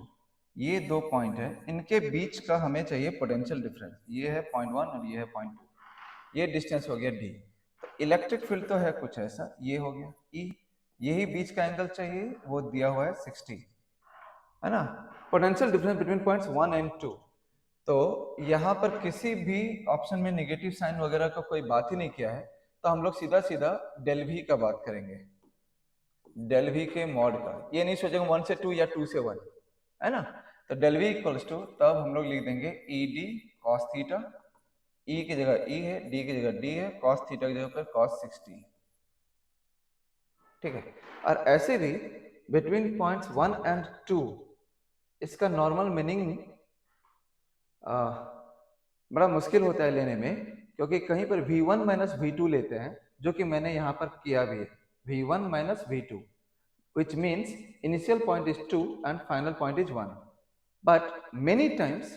ये दो पॉइंट है, इनके बीच का हमें चाहिए पोटेंशियल डिफरेंस। ये है पॉइंट 1 और ये है पॉइंट 2, ये डिस्टेंस हो गया D। तो इलेक्ट्रिक फील्ड तो है कुछ ऐसा, ये हो गया E, यही बीच का एंगल चाहिए, वो दिया हुआ है 60, है ना। Potential difference between points 1 and 2। तो यहाँ पर किसी भी ऑप्शन में नेगेटिव साइन वगैरह का कोई बात ही नहीं किया है, तो हम लोग सीधा सीधा डेल V का बात करेंगे, डेल V के मॉड का। ये नहीं सोचेंगे 1 से 2 या 2 से 1, है ना। तो डेल V इक्वल्स टू, तब हम लोग लिख देंगे ED cos थीटा ई की जगह ई है, डी की जगह डी है, कॉस थीटा की जगह पर कॉस 60, ठीक है। और ऐसे भी बिटवीन पॉइंट्स 1 एंड 2 इसका नॉर्मल मीनिंग बड़ा मुश्किल होता है लेने में, क्योंकि कहीं पर v1 माइनस v2 लेते हैं, जो कि मैंने यहाँ पर किया भी है, v1 minus v2, which means initial point is 2 and final point is 1, but many times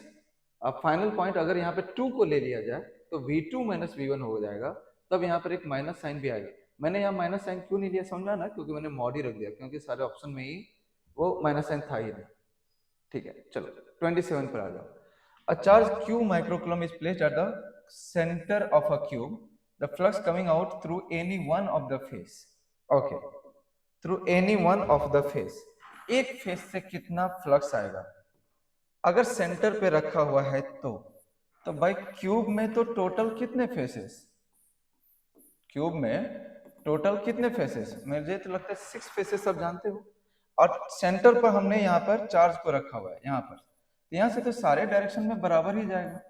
अब फाइनल पॉइंट अगर यहाँ पे 2 को ले लिया जाए तो v2 माइनस v1 हो जाएगा, तब यहाँ पर एक माइनस साइन भी आएगा। मैंने यहाँ माइनस साइन क्यों नहीं लिया समझा ना, क्योंकि मैंने मॉड ही रख दिया, क्योंकि सारे ऑप्शन में ही वो माइनस साइन था ही नहीं, ठीक है। चलो 27 पर आ जाओ। A charge q microcoulomb is placed at the center of a cube. The flux coming out through any one of the face. Okay. Through any one of the face. एक face से कितना फ्लक्स आएगा अगर centre पे रखा हुआ है तो भाई क्यूब में तो टोटल कितने फेसेस, क्यूब में टोटल कितने फेसेस, मुझे तो लगता है 6 फेसेस सब जानते हो, और सेंटर पर हमने यहाँ पर चार्ज को रखा हुआ है यहाँ पर, यहाँ से तो सारे डायरेक्शन में बराबर ही जाएगा।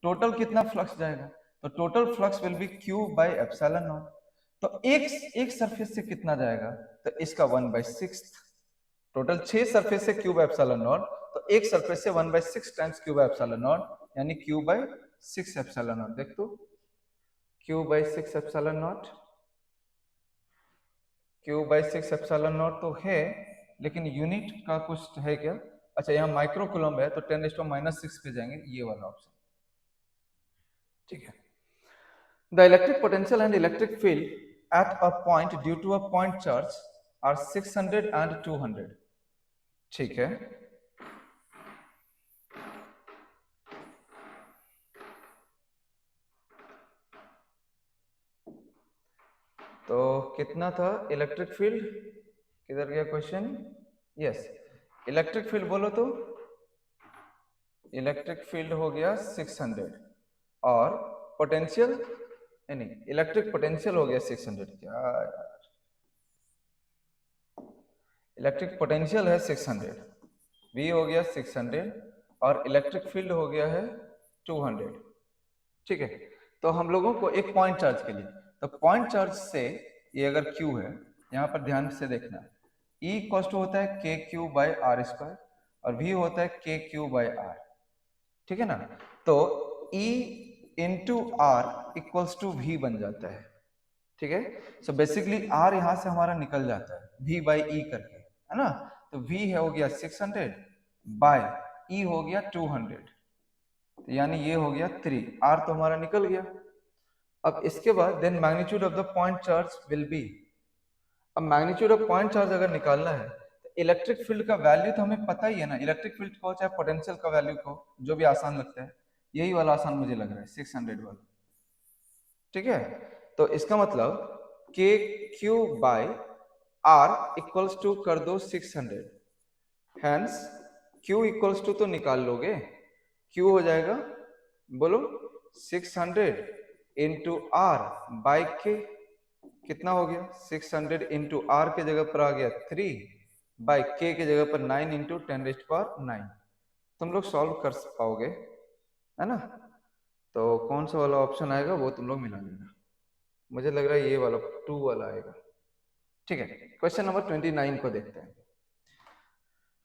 टोटल कितना फ्लक्स जाएगा, तो total flux will be Q by epsilon naught. तो एक सरफेस से कितना जाएगा, तो इसका 1/6, टोटल 6 सरफेस से क्यू बाई एप्सिलॉन नॉट, तो एक सरफेस से 1/6 times Q by epsilon not, यानी क्यू बाई 6 एप्सिलॉन नॉट। देख तो Q by 6 epsilon not, Q by 6 epsilon naught तो है, लेकिन यूनिट का कुछ है क्या, अच्छा यहाँ माइक्रो कूलम्ब है तो 10⁻⁻6 पे जाएंगे, ये वाला ऑप्शन, ठीक है। The electric potential and electric field at a point due to a point charge are 600 and 200, ठीक है। तो कितना था इलेक्ट्रिक फील्ड, किधर गया क्वेश्चन, यस इलेक्ट्रिक फील्ड बोलो तो इलेक्ट्रिक फील्ड हो गया 600, और पोटेंशियल नहीं इलेक्ट्रिक पोटेंशियल हो गया 600, क्या यार, इलेक्ट्रिक पोटेंशियल है 600, V हो गया 600 और इलेक्ट्रिक फील्ड हो गया है 200, ठीक है। तो हम लोगों को एक पॉइंट चार्ज के लिए, तो पॉइंट चार्ज से ये अगर Q है, यहाँ पर ध्यान से देखना, E कॉस्ट होता है KQ बाई आर स्क्वायर और V होता है KQ बाई आर, ठीक है ना। तो E into R equals to V बन जाता है, ठीक है। सो बेसिकली R यहाँ से हमारा निकल जाता है V बाई E करके, है ना। तो V है हो गया 600 बाय E हो गया 200, तो यानी ये हो गया 3, R तो हमारा निकल गया। अब इसके बाद then magnitude of the point charge will be, अब मैग्नीट्यूड ऑफ पॉइंट चार्ज अगर निकालना है तो इलेक्ट्रिक फील्ड का वैल्यू तो हमें पता ही है ना, इलेक्ट्रिक फील्ड को चाहे पोटेंशियल का वैल्यू को, जो भी आसान लगता है, यही वाला आसान मुझे लग रहा है 600 वाला, ठीक है। तो इसका मतलब K Q by R equals to कर दो 600, हैंस क्यू इक्वल्स टू तो निकाल लोगे, क्यू हो जाएगा बोलो 600 इंटू आर बाई के, कितना हो गया 600 इंटू आर के जगह पर आ गया 3 बाई के जगह पर 9 इंटू 10⁹, तुम लोग सॉल्व कर पाओगे, है ना। तो कौन सा वाला ऑप्शन आएगा वो तुम लोग मिला लेना, मुझे लग रहा है ये वाला 2 वाला आएगा, ठीक है। क्वेश्चन नंबर 29 को देखते हैं।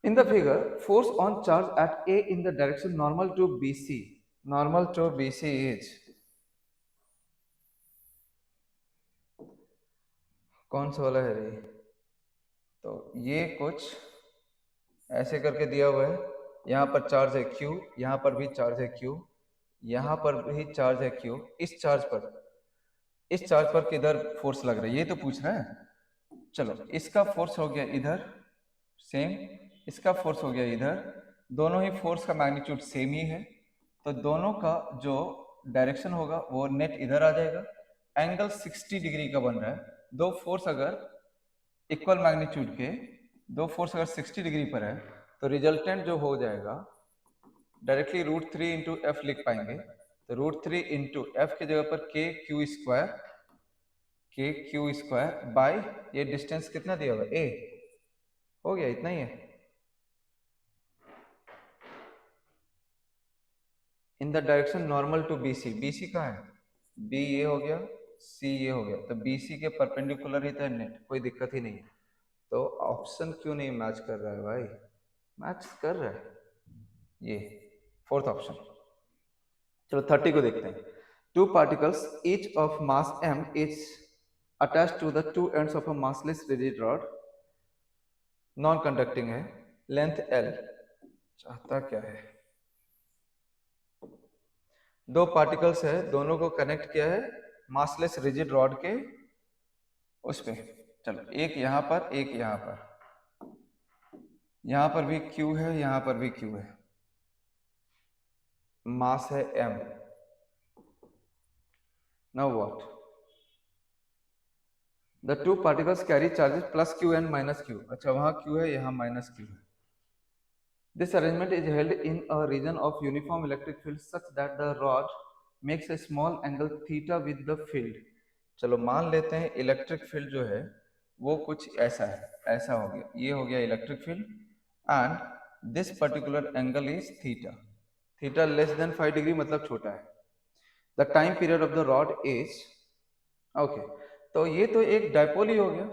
In the figure force on charge at A in the direction normal to BC, normal to BC is, कौन सा वाला है रे, तो ये कुछ ऐसे करके दिया हुआ है, यहाँ पर चार्ज है Q, यहाँ पर भी चार्ज है Q, यहाँ पर भी चार्ज है Q, इस चार्ज पर किधर फोर्स लग रहा है ये तो पूछ रहा है। चलो इसका फोर्स हो गया इधर सेम, इसका फोर्स हो गया इधर, दोनों ही फोर्स का मैग्नीट्यूड सेम ही है, तो दोनों का जो डायरेक्शन होगा वो नेट इधर आ जाएगा। एंगल 60 डिग्री का बन रहा है, दो फोर्स अगर इक्वल मैग्नीट्यूड के, दो फोर्स अगर 60 डिग्री पर है तो रिजल्टेंट जो हो जाएगा डायरेक्टली √3 इंटू एफ लिख पाएंगे, तो √3 इंटू एफ की जगह पर के क्यू स्क्वायर बाय ये डिस्टेंस कितना दिया हुआ ए, हो गया इतना ही है। In the direction normal to BC। BC कहाँ है? B ये हो गया, C ये हो गया, तो BC के परपेंडिकुलर ही तो नेट, कोई दिक्कत ही नहीं है। तो ऑप्शन क्यों नहीं मैच कर रहा है भाई? मैच कर रहा है ये फोर्थ ऑप्शन। चलो 30 को देखते हैं। Two particles each of mass m is attached to the two ends of a massless rigid rod, non conducting है, लेंथ l। चाहता क्या है? दो पार्टिकल्स है, दोनों को कनेक्ट किया है मासलेस रिजिड रॉड के उस पे। चलो एक यहां पर, एक यहां पर, यहां पर भी Q है, यहां पर भी Q है, मास है m। Now what? The two particles carry charges plus Q and minus Q। अच्छा वहां Q है, यहाँ माइनस Q है। This arrangement is held in a region of uniform electric field such that the rod makes a small angle theta with the field. चलो मान लेते हैं electric field जो है वो कुछ ऐसा है, ऐसा हो गया, ये हो गया electric field and this particular angle is theta. Theta less than 5 degree मतलब छोटा है। The time period of the rod is okay. तो ये तो एक डायपोल ही हो गया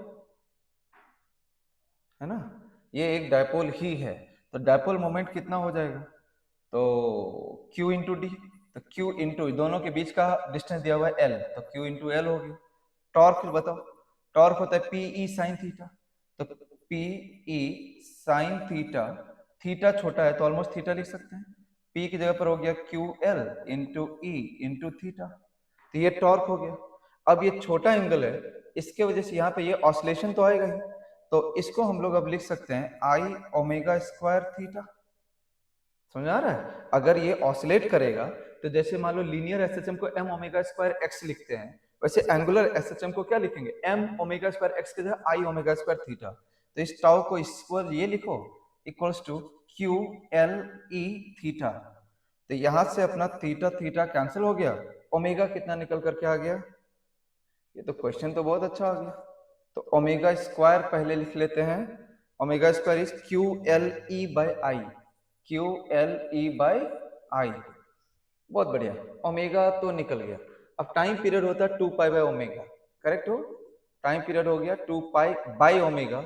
है ना, ये एक डायपोल ही है। तो डायपोल मोमेंट कितना हो जाएगा? तो Q इंटू डी। तो Q इंटू दोनों के बीच का डिस्टेंस दिया हुआ है L, तो Q इंटू एल हो गया। टॉर्क बताओ, टॉर्क होता है PE साइन थीटा। तो PE साइन थीटा, थीटा छोटा है तो ऑलमोस्ट थीटा लिख सकते हैं। P की जगह पर हो गया QL into E into theta, तो ये टॉर्क हो गया। अब ये छोटा एंगल है, इसके वजह से यहाँ पे ये ऑसिलेशन तो आएगा ही, तो इसको हम लोग अब लिख सकते हैं आई ओमेगा स्क्वायर थीटा। समझ आ रहा है? अगर ये ऑसिलेट करेगा तो जैसे मान लो लीनियर एसएचएम को m ओमेगा स्क्वायर एक्स लिखते हैं, वैसे एंगुलर एसएचएम को क्या लिखेंगे? m ओमेगा स्क्वायर एक्स की जगह आई ओमेगा स्क्वायर थीटा। तो इस टाउ को स्क्वायर ये लिखो equals to Q L E theta. तो यहां से अपना थीटा थीटा कैंसिल हो गया, ओमेगा कितना निकल करके आ गया? ये तो क्वेश्चन तो बहुत अच्छा आ गया। तो ओमेगा स्क्वायर पहले लिख लेते हैं, omega square is Q L E by I, Q L E by I. बहुत बढ़िया, ओमेगा तो निकल गया। अब टाइम पीरियड होता है 2 पाई बाई ओमेगा, करेक्ट हो? टाइम पीरियड हो गया 2 पाई बाई ओमेगा,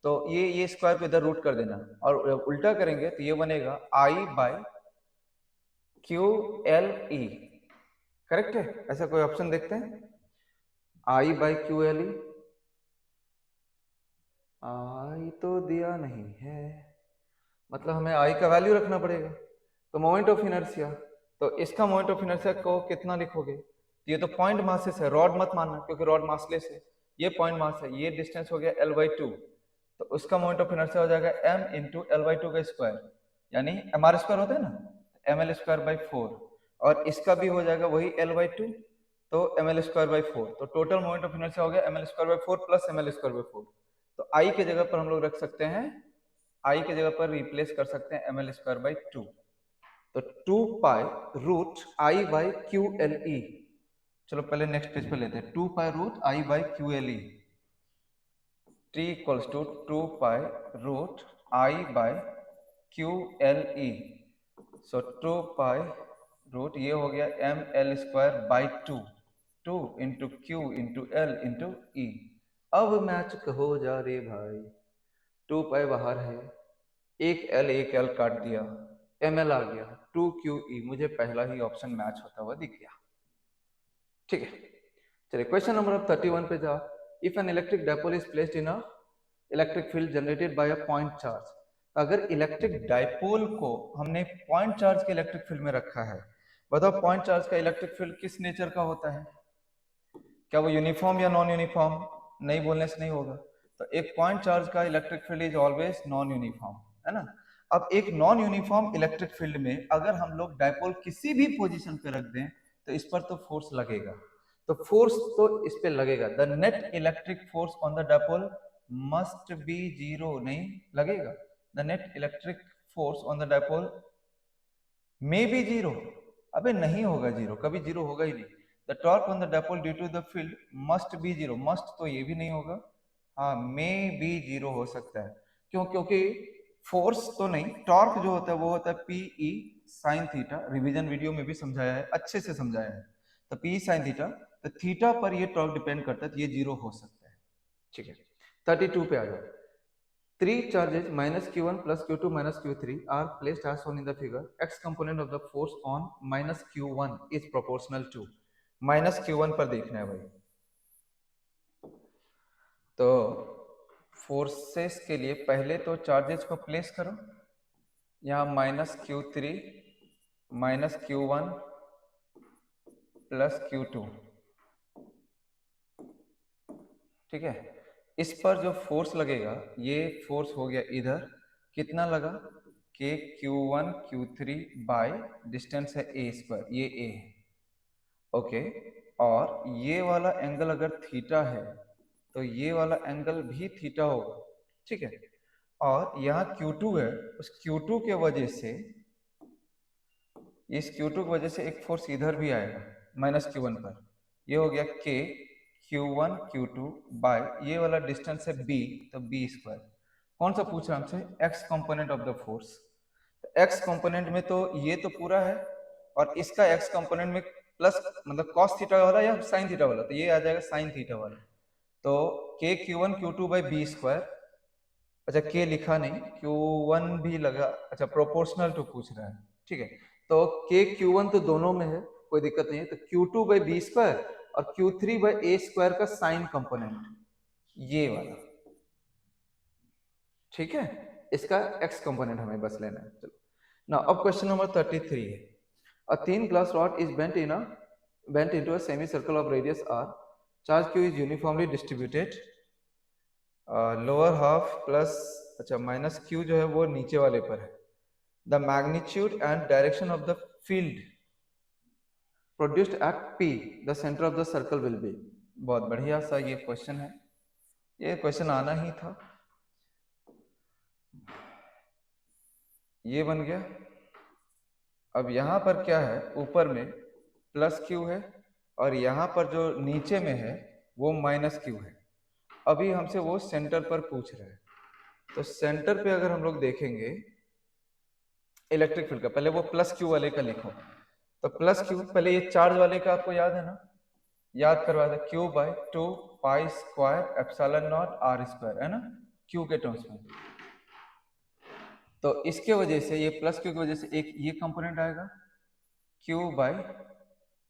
तो ये स्क्वायर को इधर रूट कर देना और उल्टा करेंगे तो ये बनेगा I by Q L E. Correct है? ऐसा कोई ऑप्शन देखते हैं? I by Q L E, I तो दिया नहीं है, मतलब हमें आई का वैल्यू रखना पड़ेगा। तो मोमेंट ऑफ इनर्शिया, तो इसका मोमेंट ऑफ इनर्शिया को कितना लिखोगे? तो ये तो पॉइंट मासेस है, रॉड मत मानना क्योंकि रॉड मासलेस है, ये पॉइंट मास है, ये डिस्टेंस हो गया L/2, तो उसका मोमेंट ऑफ इनर्शिया हो जाएगा m इंटू L/2 का स्क्वायर, यानी mr स्क्वायर होता है ना, ml स्क्वायर बाई 4, और इसका भी हो जाएगा वही L/2, तो ml स्क्वायर बाई 4। तो टोटल मोमेंट ऑफ इनर्शिया हो गया ml square by 4 plus ml square by 4। तो I के जगह पर हम लोग रख सकते हैं, I के जगह पर रिप्लेस कर सकते हैं ml स्क्वायर बाई 2। तो 2 pi root I by Q L E. चलो पहले नेक्स्ट पेज पे लेते हैं, 2 pi root I by Q L E, T equals to 2 pi root I by Q L E. So 2 pi root ये हो गया M L square by 2, 2 into Q into L into E. अब match हो जा रे भाई, 2 पाई बाहर है, एक एल काट दिया, एम एल आ गया, 2QE, मुझे पहला ही ऑप्शन मैच होता हुआ दिख गया। ठीक है, चलिए क्वेश्चन नंबर 31 पे जाओ। If N electric dipole is placed in a electric field generated by a point charge, अगर इलेक्ट्रिक डायपोल को हमने पॉइंट चार्ज के इलेक्ट्रिक फील्ड में रखा है, बताओ पॉइंट चार्ज का इलेक्ट्रिक फील्ड किस नेचर का होता है? क्या वो यूनिफॉर्म या नॉन यूनिफॉर्म? नहीं बोलने से नहीं होगा। तो एक पॉइंट चार्ज का electric field is always non uniform, है ना। अब एक नॉन यूनिफॉर्म इलेक्ट्रिक फील्ड में अगर हम लोग डायपोल किसी भी पोजीशन पे रख दें तो इस पर तो फोर्स लगेगा, तो फोर्स तो इस पे लगेगा। The net electric force on the dipole must be zero, नहीं लगेगा। The net electric force on the dipole may be zero, अबे नहीं होगा जीरो, कभी जीरो होगा ही नहीं। The torque on the dipole due to the field must be zero, must तो ये भी नहीं होगा, हाँ मे बी जीरो हो सकता है। क्यों? क्योंकि फोर्स तो नहीं, टॉर्क जो होता है वो होता है PE sine theta, revision video में भी समझाया है, अच्छे से समझाया है। तो पी साइन थीटा, तो थीटा पर ये टॉर्क डिपेंड करता है, तो ये 0 हो सकता है। ठीक है, 32 पे आ जाओ। 3 charges minus q1 plus q2 minus q3 are placed as shown in the figure. X component of the force on minus q1 is proportional to, minus q1 पर देखना है भाई। तो फोर्सेस के लिए पहले तो चार्जेस को प्लेस करो, यहाँ -q3 -q1 प्लस q2, ठीक है। इस पर जो फोर्स लगेगा, ये फोर्स हो गया इधर, कितना लगा के q1 q3 बाय डिस्टेंस है a स्क्वायर, ये a है, ओके। और ये वाला एंगल अगर थीटा है तो ये वाला एंगल भी थीटा होगा, ठीक है। और यहाँ q2 है, उस q2 के वजह से, इस q2 की वजह से एक फोर्स इधर भी आएगा -q1 पर, ये हो गया k q1 q2 बाय ये वाला डिस्टेंस है b, तो b स्क्वायर। कौन सा पूछ रहा हमसे, x component of the force. तो x कंपोनेंट में तो ये तो पूरा है, और इसका x कंपोनेंट में प्लस मतलब cos थीटा वाला या sin थीटा वाला, तो ये आ जाएगा sin थीटा वाला। तो k q1 q2 by b square, अच्छा k लिखा नहीं, q1 भी लगा, अच्छा प्रोपोर्शनल टू पूछ रहा है, ठीक है। तो k q1 तो दोनों में है, कोई दिक्कत नहीं है। तो q2 बाई बी स्क्वायर और q3 बाई ए स्क्वायर का साइन कंपोनेंट, ये वाला, ठीक है। इसका x कंपोनेंट हमें बस लेना है। चलो ना, अब क्वेश्चन नंबर 33 है। A thin glass rod is bent into a semicircle of radius r. Charge q is uniformly distributed. Lower half plus, अच्छा माइनस q जो है वो नीचे वाले पर है। The magnitude and direction of the field produced at p, the centre of the circle will be. बहुत बढ़िया सा ये क्वेश्चन है, ये क्वेश्चन आना ही था, ये बन गया। अब यहाँ पर क्या है, ऊपर में प्लस q है और यहाँ पर जो नीचे में है वो माइनस q है। अभी हमसे वो सेंटर पर पूछ रहे हैं, तो सेंटर पे अगर हम लोग देखेंगे इलेक्ट्रिक फील्ड का, पहले वो प्लस क्यू वाले का लिखो। तो प्लस क्यू, पहले ये चार्ज वाले का आपको याद है ना, याद करवा दे, Q by 2 pi square epsilon naught are square, है ना, क्यू के टर्म्स में। तो इसके वजह से, ये प्लस क्यू की वजह से एक ये कंपोनेंट आएगा, क्यू बाई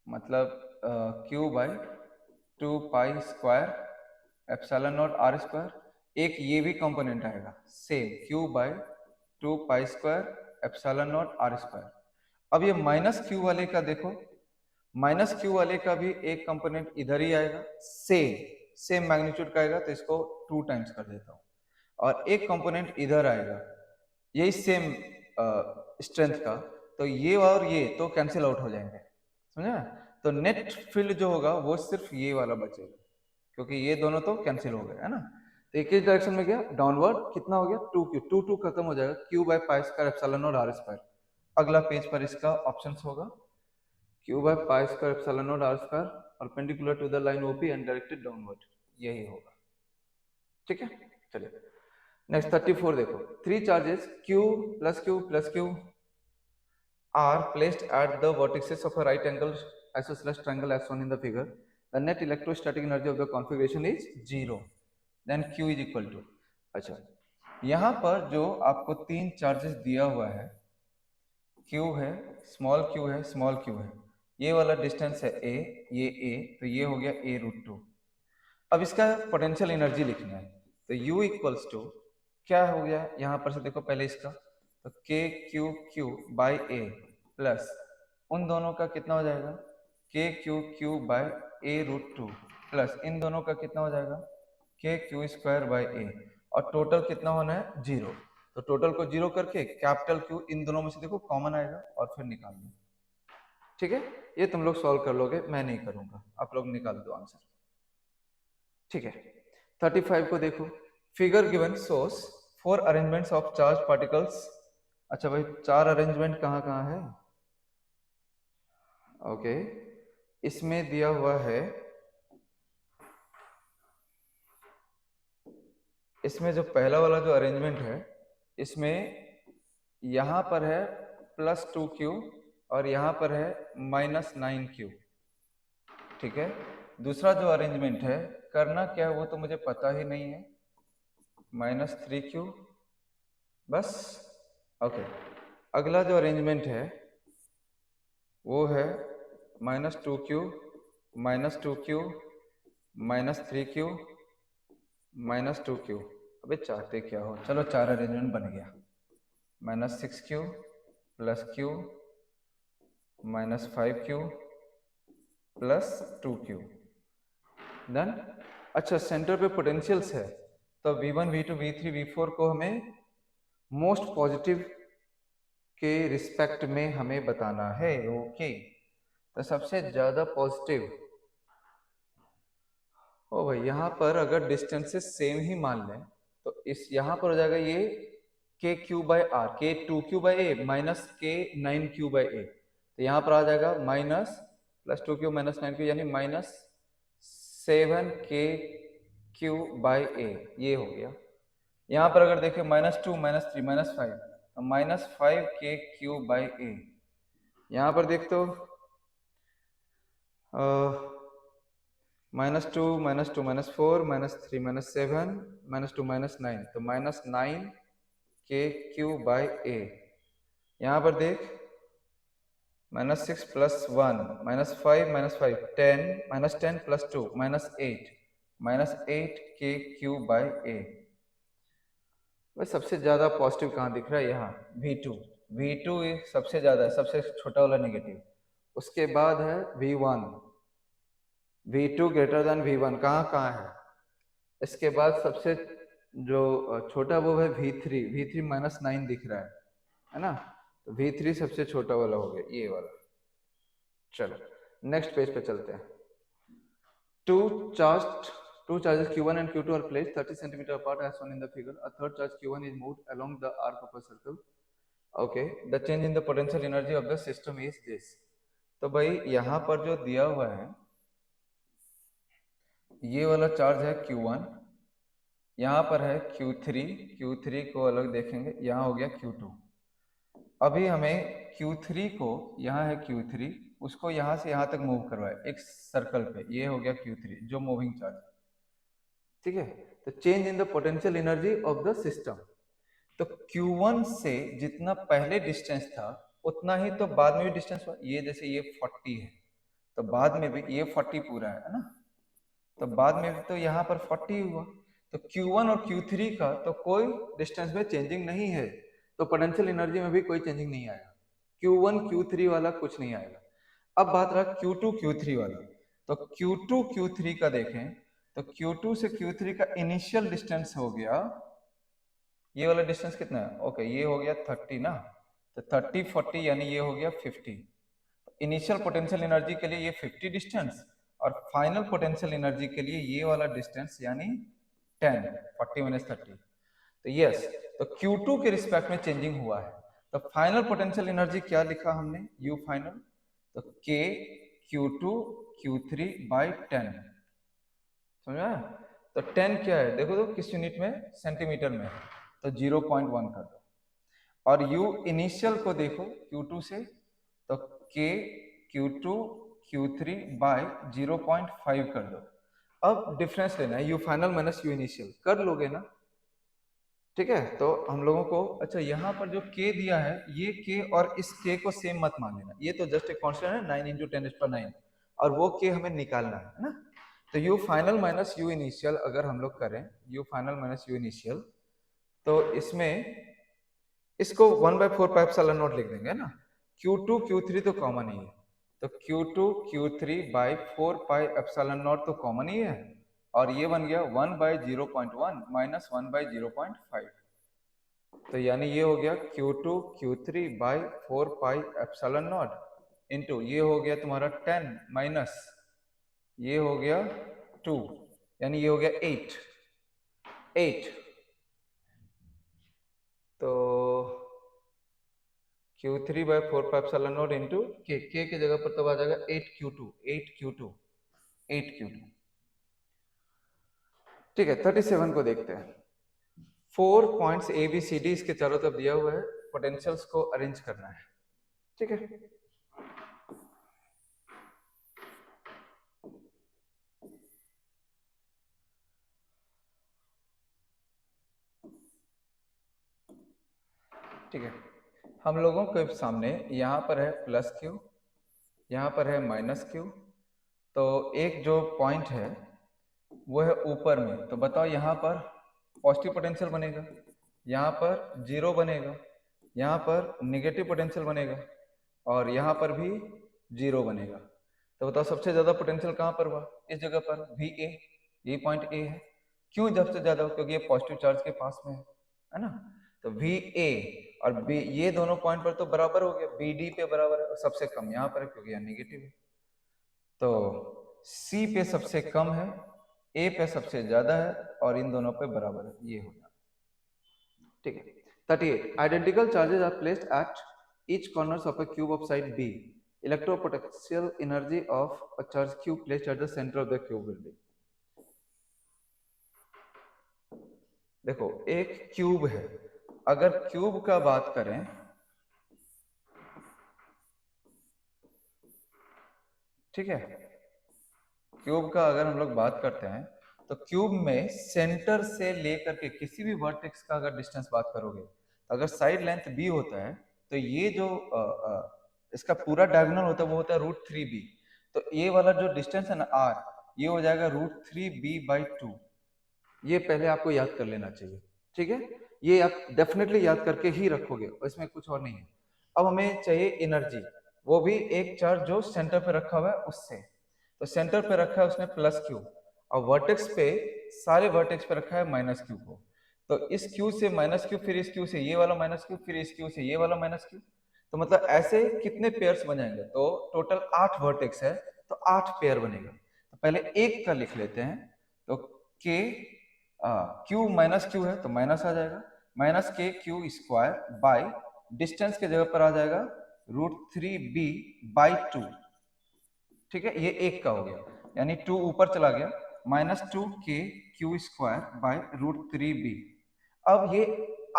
मतलब Q by 2 pi square epsilon naught are square. एक ये भी कंपोनेंट आएगा same, Q by 2 pi square epsilon naught are square. अब ये माइनस क्यू वाले का देखो, माइनस क्यू वाले का भी एक कंपोनेंट इधर ही आएगा, सेम मैग्नीट्यूड का आएगा, तो इसको 2 टाइम्स कर देता हूँ। और एक कंपोनेंट इधर आएगा, यही सेम स्ट्रेंथ का, तो ये और ये तो कैंसिल आउट हो जाएंगे, समझा। तो नेट फील्ड जो होगा वो सिर्फ ये वाला बचेगा, क्योंकि ये दोनों तो कैंसिल हो गए, है ना। तो एक ही डायरेक्शन में गया डाउनवर्ड, कितना हो गया 2q, 2 खत्म हो जाएगा, q by pi square epsilon naught are square. अगला पेज पर इसका ऑप्शंस होगा, q by pi square epsilon naught are square perpendicular to the line OP and directed downward, यही होगा, ठीक है। चलिए नेक्स्ट 34 देखो। 3 charges q plus q are placed at the vertices of a right angle isosceles triangle as shown in the figure. The net electrostatic energy of the configuration is 0. Then q is equal to, अच्छा यहाँ पर जो आपको 3 charges दिया हुआ है, q है, small q है, ये वाला डिस्टेंस है a, ये a, तो ये हो गया a√2। अब इसका पोटेंशियल एनर्जी लिखना है, तो u इक्वल्स टू क्या हो गया, यहाँ पर से देखो पहले इसका, तो k Q Q by A plus उन दोनों का कितना हो जाएगा, k Q Q by a√2 plus इन दोनों का कितना हो जाएगा, k Q square by A, और टोटल कितना होना है 0। तो टोटल को 0 करके कैपिटल Q इन दोनों में से देखो कॉमन आएगा और फिर निकाल दो, ठीक है। ये तुम लोग सॉल्व कर लोगे, मैं नहीं करूंगा, आप लोग निकाल दो आंसर, ठीक है। 35 को देखो, figure given shows 4 arrangements of charge particles. अच्छा भाई 4 अरेंजमेंट कहाँ कहाँ है, ओके। इसमें दिया हुआ है, इसमें जो पहला वाला जो अरेंजमेंट है इसमें यहां पर है +2q और यहां पर है -9q। ठीक है, दूसरा जो अरेंजमेंट है करना क्या है वो तो मुझे पता ही नहीं है, -3q बस। ओके, अगला जो अरेंजमेंट है वो है -2q -2q -3q -2q। अबे चाहते क्या हो, चलो 4 अरेंजमेंट बन गया, -6q +q -5q +2q done. अच्छा, सेंटर पे पोटेंशियल्स है तो V1 V2 V3 V4 को हमें मोस्ट पॉजिटिव के रिस्पेक्ट में हमें बताना है। ओके, तो सबसे ज्यादा पॉजिटिव, ओ भाई यहाँ पर अगर डिस्टेंसेस सेम ही मान लें तो इस यहाँ पर हो जाएगा ये KQ/R, K2Q/A माइनस K9Q/A, तो यहाँ पर आ जाएगा -+2Q -9Q यानी -7KQ/A, ये हो गया। यहाँ पर अगर देखें -2 -3 -5 तो -5KQ/A। यहाँ पर देख तो -2 -2 -4 -3 -7 -2 -9 तो -9KQ/A। यहाँ पर देख -6 + 1 -5 -5 10 -10 + 2 -8 -8KQ/A। बस सबसे ज्यादा पॉजिटिव कहाँ दिख रहा है, यहाँ V2। V2 सबसे ज्यादा है, सबसे छोटा वाला नेगेटिव। उसके बाद है V1, V2 greater than V1 कहाँ कहाँ है। इसके बाद सबसे जो छोटा वो है V3, V3 -9 दिख रहा है ना, तो V3 सबसे छोटा वाला हो गया, ये वाला। चलो नेक्स्ट पेज पे चलते हैं। Two charges Q1 and Q2 are placed 30 cm apart as shown in the figure. A third charge Q1 is moved along the arc of a circle. Okay, the change in the potential energy of the system is this. तो भाई यहाँ पर जो दिया हुआ है ये वाला चार्ज है Q1, यहाँ पर है Q3, Q3 को अलग देखेंगे, यहाँ हो गया Q2। अभी हमें Q3 को, यहाँ है Q3, उसको यहाँ से यहाँ तक मूव करवाए एक सर्कल पे, ये हो गया Q3 जो मूविंग चार्ज। ठीक है, तो change in the potential energy of the system, तो Q1 से जितना पहले डिस्टेंस था उतना ही तो बाद में भी डिस्टेंस हुआ। ये जैसे ये 40 है तो बाद में भी ये 40 पूरा है ना, तो बाद में भी तो यहाँ पर 40 हुआ। तो Q1 और Q3 का तो कोई डिस्टेंस में चेंजिंग नहीं है, तो पोटेंशियल एनर्जी में भी कोई चेंजिंग नहीं आएगा। Q1 Q3 वाला कुछ नहीं आएगा। अब बात रहा Q2 Q3 वाला, तो Q2 Q3 का देखें तो Q2 से Q3 का इनिशियल डिस्टेंस हो गया, ये वाला डिस्टेंस कितना है, ओके ये हो गया 30 ना, तो 30 40 यानी ये हो गया 50। इनिशियल पोटेंशियल एनर्जी के लिए ये 50 डिस्टेंस और फाइनल पोटेंशियल एनर्जी के लिए ये वाला डिस्टेंस यानी 10, 40 - 30। तो यस, तो Q2 के रिस्पेक्ट में चेंजिंग हुआ है। तो फाइनल पोटेंशियल एनर्जी क्या लिखा हमने, U फाइनल, तो K Q2 Q3/10, समझा। तो 10 क्या है देखो तो किस यूनिट में, सेंटीमीटर में, तो 0.1 कर दो। और U इनिशियल को देखो Q2 से, तो K Q2 Q3/0.5 कर दो। अब डिफरेंस लेना है, U final minus U initial, कर लोगे ना। ठीक है, तो हम लोगों को, अच्छा यहाँ पर जो K दिया है ये K और इस K को सेम मत मान लेना, ये तो जस्ट एक कांस्टेंट है 9 × 10⁹ और वो K हमें निकालना है ना। तो U final minus U initial अगर हम लोग करें, U final minus U initial, तो इसमें इसको 1/4πε0 लिख देंगे ना। Q2 Q3 तो कॉमन ही है, तो Q2 Q3/4πε0 तो कॉमन ही है, और ये बन गया 1/0.1 माइनस 1/0.5, तो यानी ये हो गया Q2 Q3/4πε0 इंटू ये हो गया तुम्हारा 10 माइनस ये हो गया 2, यानी ये हो गया 8। तो Q3/4πε0 इंटू K की जगह पर तब आ जाएगा 8Q2। ठीक है, 37 को देखते हैं। 4 points A B C D इसके चारों तरफ दिया हुआ है, पोटेंशियल्स को अरेंज करना है। ठीक है, ठीक है। हम लोगों के सामने यहाँ पर है प्लस क्यू, यहाँ पर है माइनस क्यू, तो एक जो पॉइंट है वो है ऊपर में, तो बताओ यहाँ पर पॉजिटिव पोटेंशियल बनेगा, यहाँ पर जीरो बनेगा, यहाँ पर नेगेटिव पोटेंशियल बनेगा और यहाँ पर भी जीरो बनेगा। तो बताओ सबसे ज्यादा पोटेंशियल कहाँ पर हुआ? इस जगह पर वी ए, ये पॉइंट ए है। क्यों सबसे ज्यादा? क्योंकि ये पॉजिटिव चार्ज के पास में है ना। तो वी ए और बी, ये दोनों पॉइंट पर तो बराबर हो गया, बी डी पे बराबर है, और सबसे कम यहाँ पर है क्योंकि यहाँ नेगेटिव है। तो सी पे सबसे कम है, ए पे सबसे ज्यादा है और इन दोनों पे बराबर है, ये हो गया। ठीक है। 38 identical charges are placed at each corners of a cube of side b, electropotential energy of a charge cube placed at the centre of the cube will be. देखो एक क्यूब है, अगर क्यूब का बात करें, ठीक है, क्यूब का अगर हम लोग बात करते हैं तो क्यूब में सेंटर से लेकर के किसी भी वर्टेक्स का अगर डिस्टेंस बात करोगे, अगर साइड लेंथ बी होता है तो ये जो इसका पूरा डायगोनल होता है वो होता है √3b। तो ये वाला जो डिस्टेंस है ना r, ये हो जाएगा √3b/2। ये पहले आपको याद कर लेना चाहिए। ठीक है, ये आप डेफिनेटली याद करके ही रखोगे, इसमें कुछ और नहीं है। अब हमें चाहिए एनर्जी, वो भी एक चार्ज जो सेंटर पे रखा हुआ है उससे। तो सेंटर पे रखा है उसने प्लस क्यू, और वर्टेक्स पे, सारे वर्टेक्स पे रखा है माइनस क्यू को। तो इस क्यू से माइनस क्यू, फिर इस क्यू से ये वाला माइनस क्यू, फिर इस क्यू से ये वाला माइनस क्यू। तो मतलब ऐसे कितने पेयर्स बन जाएंगे? तो टोटल 8 वर्टेक्स है, तो 8 पेयर बनेगा। तो पहले एक का लिख लेते हैं, तो के क्यू माइनस क्यू है तो माइनस आ जाएगा, माइनस के क्यू स्क्वायर बाई डिस्टेंस के जगह पर आ जाएगा √3b/2। ठीक है, ये एक का हो गया, यानी 2 ऊपर चला गया, -2k Q square by √3b। अब ये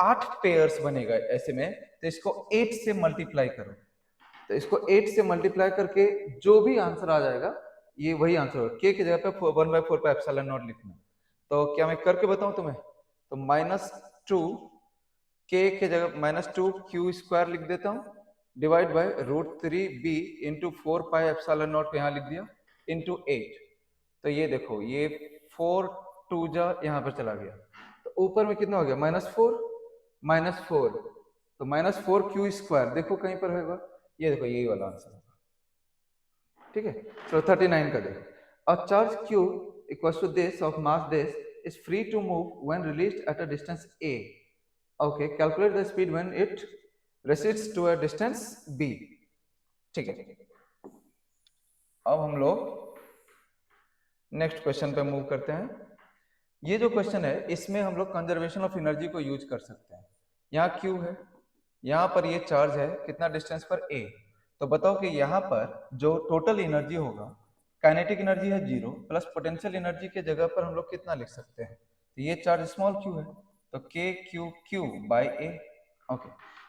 8 पेयर्स बनेगा ऐसे में, तो इसको 8 से मल्टीप्लाई करो। तो इसको 8 से मल्टीप्लाई करके जो भी आंसर आ जाएगा ये वही आंसर होगा। के की जगह पे 1/4 पे एप्सिलॉन नॉट लिखना। तो क्या मैं करके बताऊं तुम्हें? तो -2 के जगह -2 क्यू स्क्वायर लिख देता हूं, divide by √3b into 4 pi epsilon not यहाँ लिख दिया, इंटू 8। तो ये देखो, ये 4 2 जा यहाँ पर चला गया, तो ऊपर में कितना हो गया? -4 तो -4 क्यू स्क्वायर देखो कहीं पर होगा, ये देखो यही वाला आंसर होगा। ठीक है, तो 39 का देखो, a charge q equals to this of mass this is free to move when released at a distance a। Okay, calculate the speed when it recedes to a distance b। ठीक है, अब हम लोग नेक्स्ट क्वेश्चन पे move करते हैं। ये जो क्वेश्चन है इसमें हम लोग कंजर्वेशन ऑफ एनर्जी को यूज कर सकते हैं। यहाँ Q है, यहाँ पर ये चार्ज है कितना डिस्टेंस पर A। तो बताओ कि यहाँ पर जो टोटल एनर्जी होगा, काइनेटिक एनर्जी है 0, प्लस पोटेंशियल एनर्जी के जगह पर हम लोग कितना लिख सकते हैं? तो ये चार्ज स्मॉल q है, तो KQQ/A। ओके,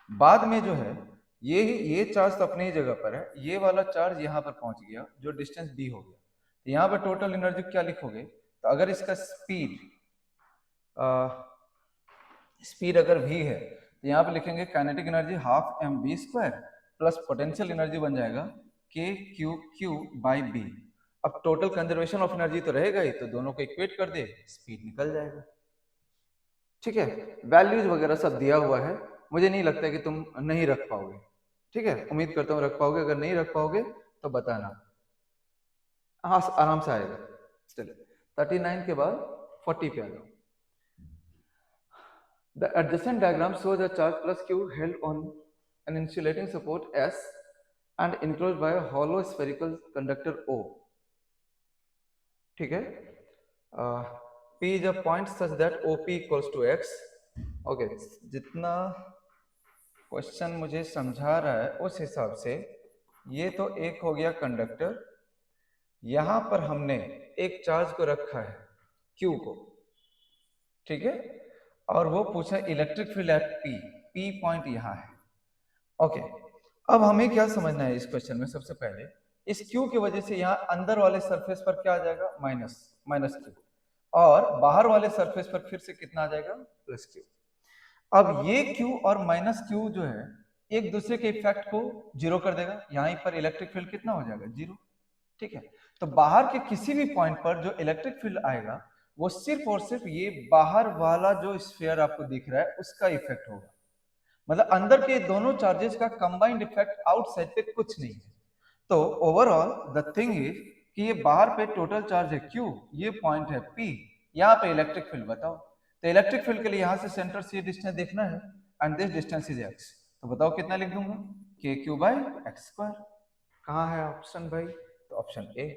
बाद में जो है ये चार्ज तो अपनी ही जगह पर है, ये वाला चार्ज यहाँ पर पहुंच गया जो डिस्टेंस B हो गया। तो यहाँ पर टोटल एनर्जी क्या लिखोगे? तो अगर इसका स्पीड अगर v है तो यहाँ पे लिखेंगे kinetic energy ½ mv² plus potential energy बन जाएगा KQQ/B। अब टोटल कंजर्वेशन ऑफ एनर्जी तो रहेगा ही, तो दोनों को इक्वेट कर दे, स्पीड निकल जाएगा। ठीक है, वैल्यूज वगैरह सब दिया हुआ है, मुझे नहीं लगता कि तुम नहीं रख पाओगे। ठीक है, उम्मीद करता हूँ रख पाओगे, अगर नहीं रख पाओगे तो बताना। हाँ, आराम से आएगा। चलिए 39 के बाद 40 पे आ जाओ। The adjacent diagram shows a charge plus Q held on an insulating support S and enclosed by a hollow spherical conductor O. ठीक है, P is a point such that OP equals to X. Okay, जितना question मुझे समझा रहा है उस हिसाब से ये तो एक हो गया कंडक्टर, यहां पर हमने एक चार्ज को रखा है Q को। ठीक है, और वो पूछा electric field eight P, P point यहाँ है। ओके, अब हमें क्या समझना है इस क्वेश्चन में, सबसे पहले इस क्यू की वजह से यहाँ अंदर वाले सरफेस पर क्या आ जाएगा, माइनस माइनस क्यू, और बाहर वाले सरफेस पर फिर से कितना आ जाएगा, प्लस क्यू। अब ये क्यू और माइनस क्यू जो है एक दूसरे के इफेक्ट को जीरो कर देगा, यहाँ पर इलेक्ट्रिक फील्ड कितना हो जाएगा, जीरो। ठीक है, तो बाहर के किसी भी पॉइंट पर जो इलेक्ट्रिक फील्ड आएगा वो सिर्फ और सिर्फ ये बाहर वाला जो स्फीयर आपको दिख रहा है उसका इफेक्ट होगा, मतलब अंदर के दोनों चार्जेस का कंबाइंड इफेक्ट आउटसाइड पे कुछ नहीं है। तो ओवरऑल द थिंग इज कि ये बाहर पे टोटल चार्ज है Q, ये पॉइंट है P, यहाँ पे इलेक्ट्रिक फील्ड बताओ। तो इलेक्ट्रिक फील्ड के लिए यहाँ से सेंटर से डिस्टेंस देखना है and this distance is x, तो बताओ कितना लिख दूंगा, KQ/x²। कहाँ है ऑप्शन भाई, तो ऑप्शन ए।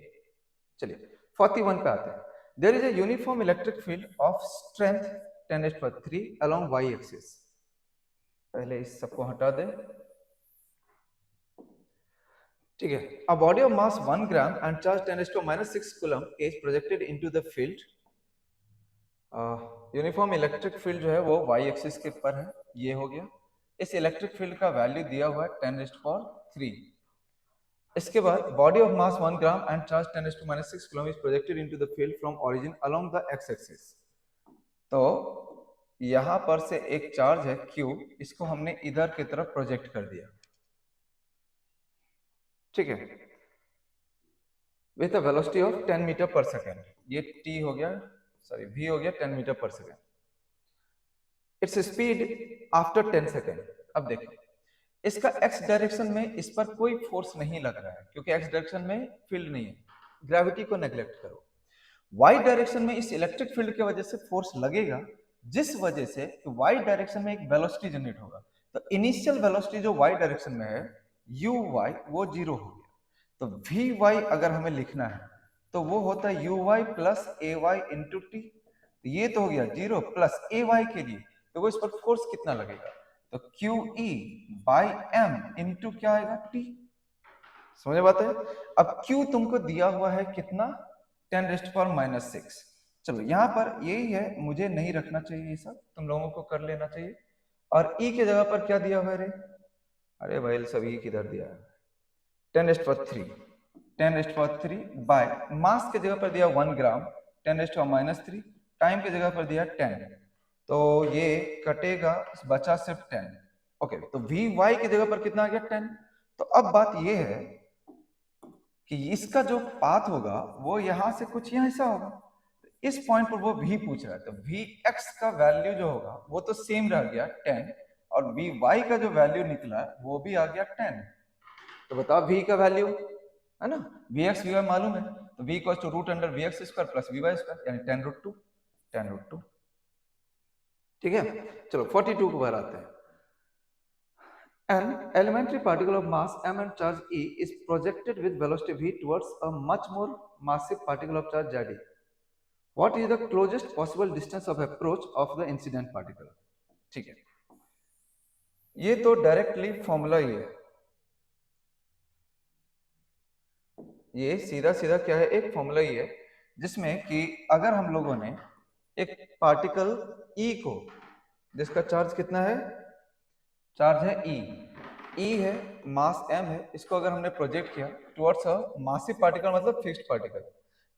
चलिए 41 पे आते हैं। There is a uniform electric field of strength 10⁻³ along y axis. पहले इस सबको हटा दे, ठीक है। A body of mass 1 gram and charge 10⁻⁶ coulomb is projected into the field. Uniform electric field जो है वो y एक्सिस के ऊपर है, ये हो गया। इस इलेक्ट्रिक फील्ड का वैल्यू दिया हुआ है 10⁻3। इसके बाद body of mass 1 gram and charge 10⁻⁶ coulomb is projected into the field from origin along the x axis. तो यहां पर से एक चार्ज है Q, इसको हमने इधर की तरफ प्रोजेक्ट कर दिया, ठीक है, with a velocity of 10 metre per second. ये t हो गया, सॉरी v हो गया 10 metre per second. Its speed after 10 second. अब देखो इसका x डायरेक्शन में इस पर कोई फोर्स नहीं लग रहा है क्योंकि x डायरेक्शन में फील्ड नहीं है, ग्रेविटी को नेग्लेक्ट करो। y डायरेक्शन में इस इलेक्ट्रिक फील्ड की वजह से फोर्स लगेगा, जिस वजह से y डायरेक्शन में एक वेलोसिटी जनरेट होगा। तो इनिशियल वेलोसिटी जो y डायरेक्शन में है uy वो जीरो हो गया। तो vy अगर हमें लिखना है तो वो होता है uy plus ay into T. तो ये तो हो गया जीरो, प्लस ay के लिए तो वो इस पर फोर्स कितना लगेगा, तो QE बाई m इंटू क्या आएगा t। समझ बात है। अब Q तुमको दिया हुआ है कितना, 10⁻⁻⁶। चलो यहाँ पर यही है, मुझे नहीं रखना चाहिए, ये सब तुम लोगों को कर लेना चाहिए। और E की जगह पर क्या दिया हुआ है रे, अरे भाई सभी किधर दिया है, 10⁻3। 10⁻3 बाय मास की जगह पर दिया 1 ग्राम, 10⁻⁻3, टाइम की जगह पर दिया 10, तो ये कटेगा, बचा सिर्फ 10। ओके, तो Vy की जगह पर कितना आ गया 10। तो अब बात ये है कि इसका जो पाथ होगा वो यहां से कुछ यहाँ ऐसा होगा, इस पॉइंट पर वो v पूछ रहा है, तो vx का वैल्यू जो होगा वो तो सेम रह गया 10, और vy का जो वैल्यू निकला वो भी आ गया 10। तो बताओ v का वैल्यू है ना, vx vy मालूम है, तो v equals to root under vx² plus vy square यानी 10√2, 10√2, ठीक है। चलो 42 को बार आते हैं। An elementary particle of mass m and charge e is projected with velocity v towards a much more massive particle of charge z e. What is the closest possible distance of approach of the incident particle? ठीक है, ये तो directly formula ही है, ये सीधा सीधा क्या है, एक फॉर्मूला ही है, जिसमें कि अगर हम लोगों ने एक पार्टिकल E को, जिसका चार्ज कितना है, चार्ज है E है, मास m है, इसको अगर हमने प्रोजेक्ट किया टुवर्ड्स अ मासिव पार्टिकल मतलब फिक्स्ड पार्टिकल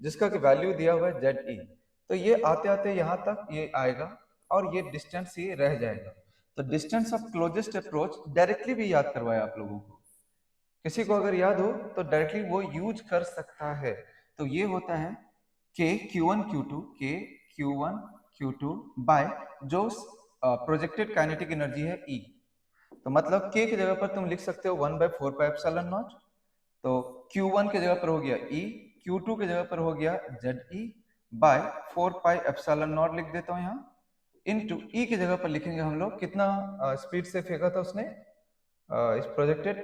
जिसका कि वैल्यू दिया हुआ है ZE, तो ये आते आते यहाँ तक ये आएगा और ये डिस्टेंस ये रह जाएगा। तो distance of closest approach directly भी याद करवाया आप लोगों को, किसी को अगर याद हो तो डायरेक्टली वो यूज कर सकता है। तो ये होता है k q1 q2 बाय जो प्रोजेक्टेड काइनेटिक एनर्जी है E। तो मतलब k की जगह पर तुम लिख सकते हो 1/4πε0, तो q1 की जगह पर हो गया E, q2 की जगह पर हो गया ZE बाय 4πε0 लिख देता हूँ यहाँ, इनटू E की जगह पर लिखेंगे हम लोग कितना स्पीड से फेंका था उसने, इस प्रोजेक्टेड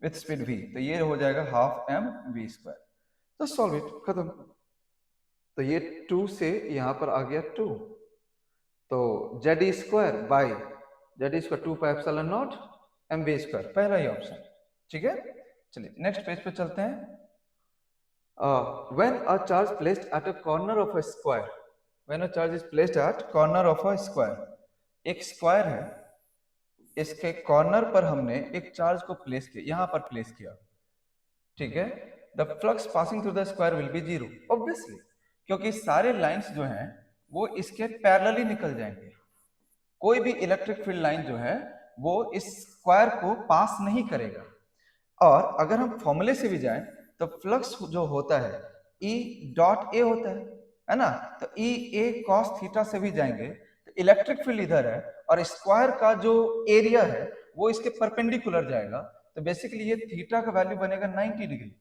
विथ स्पीड v, तो ये हो जाएगा 12 mv²। तो सॉल्व इट, खत्म। तो ये 2 से यहाँ पर आ गया 2, तो ZE² बाय ZE² 2πε0 mv², पहला ही ऑप्शन, ठीक है। चलिए नेक्स्ट पेज पे चलते हैं। When a charge placed at a corner of a square, when a charge is placed at corner of a square, एक स्क्वायर है, इसके कॉर्नर पर हमने एक चार्ज को प्लेस किया, यहां पर प्लेस किया, ठीक है। The flux passing through the square will be zero, obviously, क्योंकि सारे लाइंस जो हैं वो इसके पैरेलली निकल जाएंगे। कोई भी इलेक्ट्रिक फील्ड लाइन जो है वो इस स्क्वायर को पास नहीं करेगा। और अगर हम फॉर्मूले से भी जाएं तो फ्लक्स जो होता है E डॉट ए होता है ना, तो E A cos थीटा से भी जाएंगे तो इलेक्ट्रिक फील्ड इधर है और स्क्वायर का जो एरिया है वो इसके परपेंडिकुलर जाएगा, तो बेसिकली ये थीटा का वैल्यू बनेगा 90 डिग्री।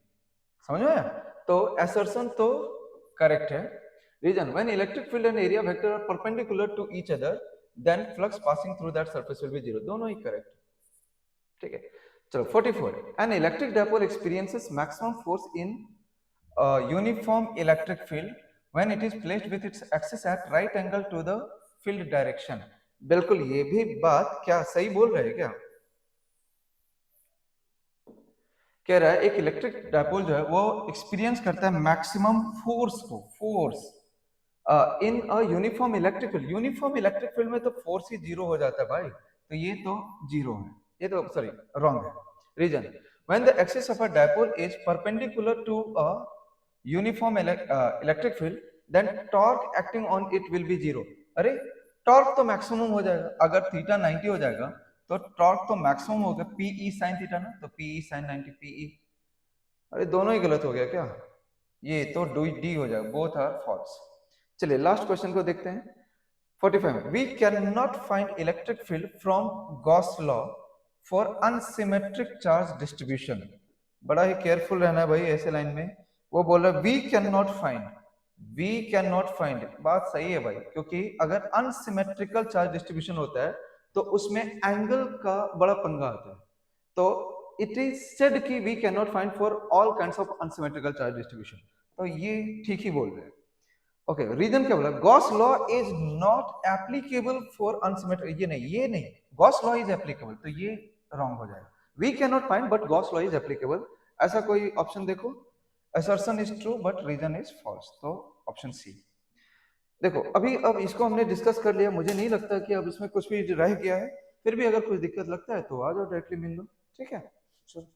समझ में आया? तो असर्शन तो करेक्ट है। Reason, when electric field and area vector are perpendicular to each other then flux passing through that surface will be zero, दोनों ही करेक्ट, ठीक है। चलो 44, an electric dipole experiences maximum force in uniform electric field when it is placed with its axis at right angle to the field direction. बिल्कुल, ये भी बात क्या सही बोल रहे हैं क्या? कह रहा है एक इलेक्ट्रिक डायपोल जो है वो एक्सपीरियंस करता है मैक्सिमम फोर्स को, force in a uniform electric field. Uniform electric field में तो फोर्स ही जीरो हो जाता है भाई, तो ये तो जीरो है, ये तो सॉरी रॉन्ग है। Reason, when the axis of a dipole is perpendicular to a uniform electric field then torque acting on it will be zero. अरे टॉर्क तो मैक्सिमम हो जाएगा, अगर थीटा 90 हो जाएगा तो टॉर्क तो मैक्सिमम होगा, पीई साइन थीटा ना, तो पीई साइन 90 पीई। अरे दोनों ही गलत हो गया क्या? ये तो डी हो जाएगा, बोथ आर फॉल्स। चलिए लास्ट क्वेश्चन को देखते हैं। 45, we can not find electric field from Gauss law for unsymmetric charge distribution. बड़ा ही केयरफुल रहना है भाई ऐसे लाइन में। वो बोल रहा है we can not find, we can not find, बात सही है भाई, क्योंकि अगर अनसिमेट्रिकल चार्ज डिस्ट्रीब्यूशन होता है तो उसमें एंगल का बड़ा पंगा आता है। तो इट इज सेड कि we can not find for all kinds of unsymmetrical charge distribution, तो ये ठीक ही बोल रहे हैं। ओके, रीजन क्या बोला? Gauss law is not applicable for unsymmetric, ये नहीं, गॉस लॉ इज एप्लीकेबल, तो ये रॉन्ग हो जाएगा। We can not find but Gauss law is applicable, ऐसा कोई ऑप्शन देखो। Assertion is true but reason is false, तो ऑप्शन सी। देखो अभी अब इसको हमने डिस्कस कर लिया, मुझे नहीं लगता कि अब इसमें कुछ भी रह गया है, फिर भी अगर कुछ दिक्कत लगता है तो आ जाओ डायरेक्टली मिल लो, ठीक है। चलो।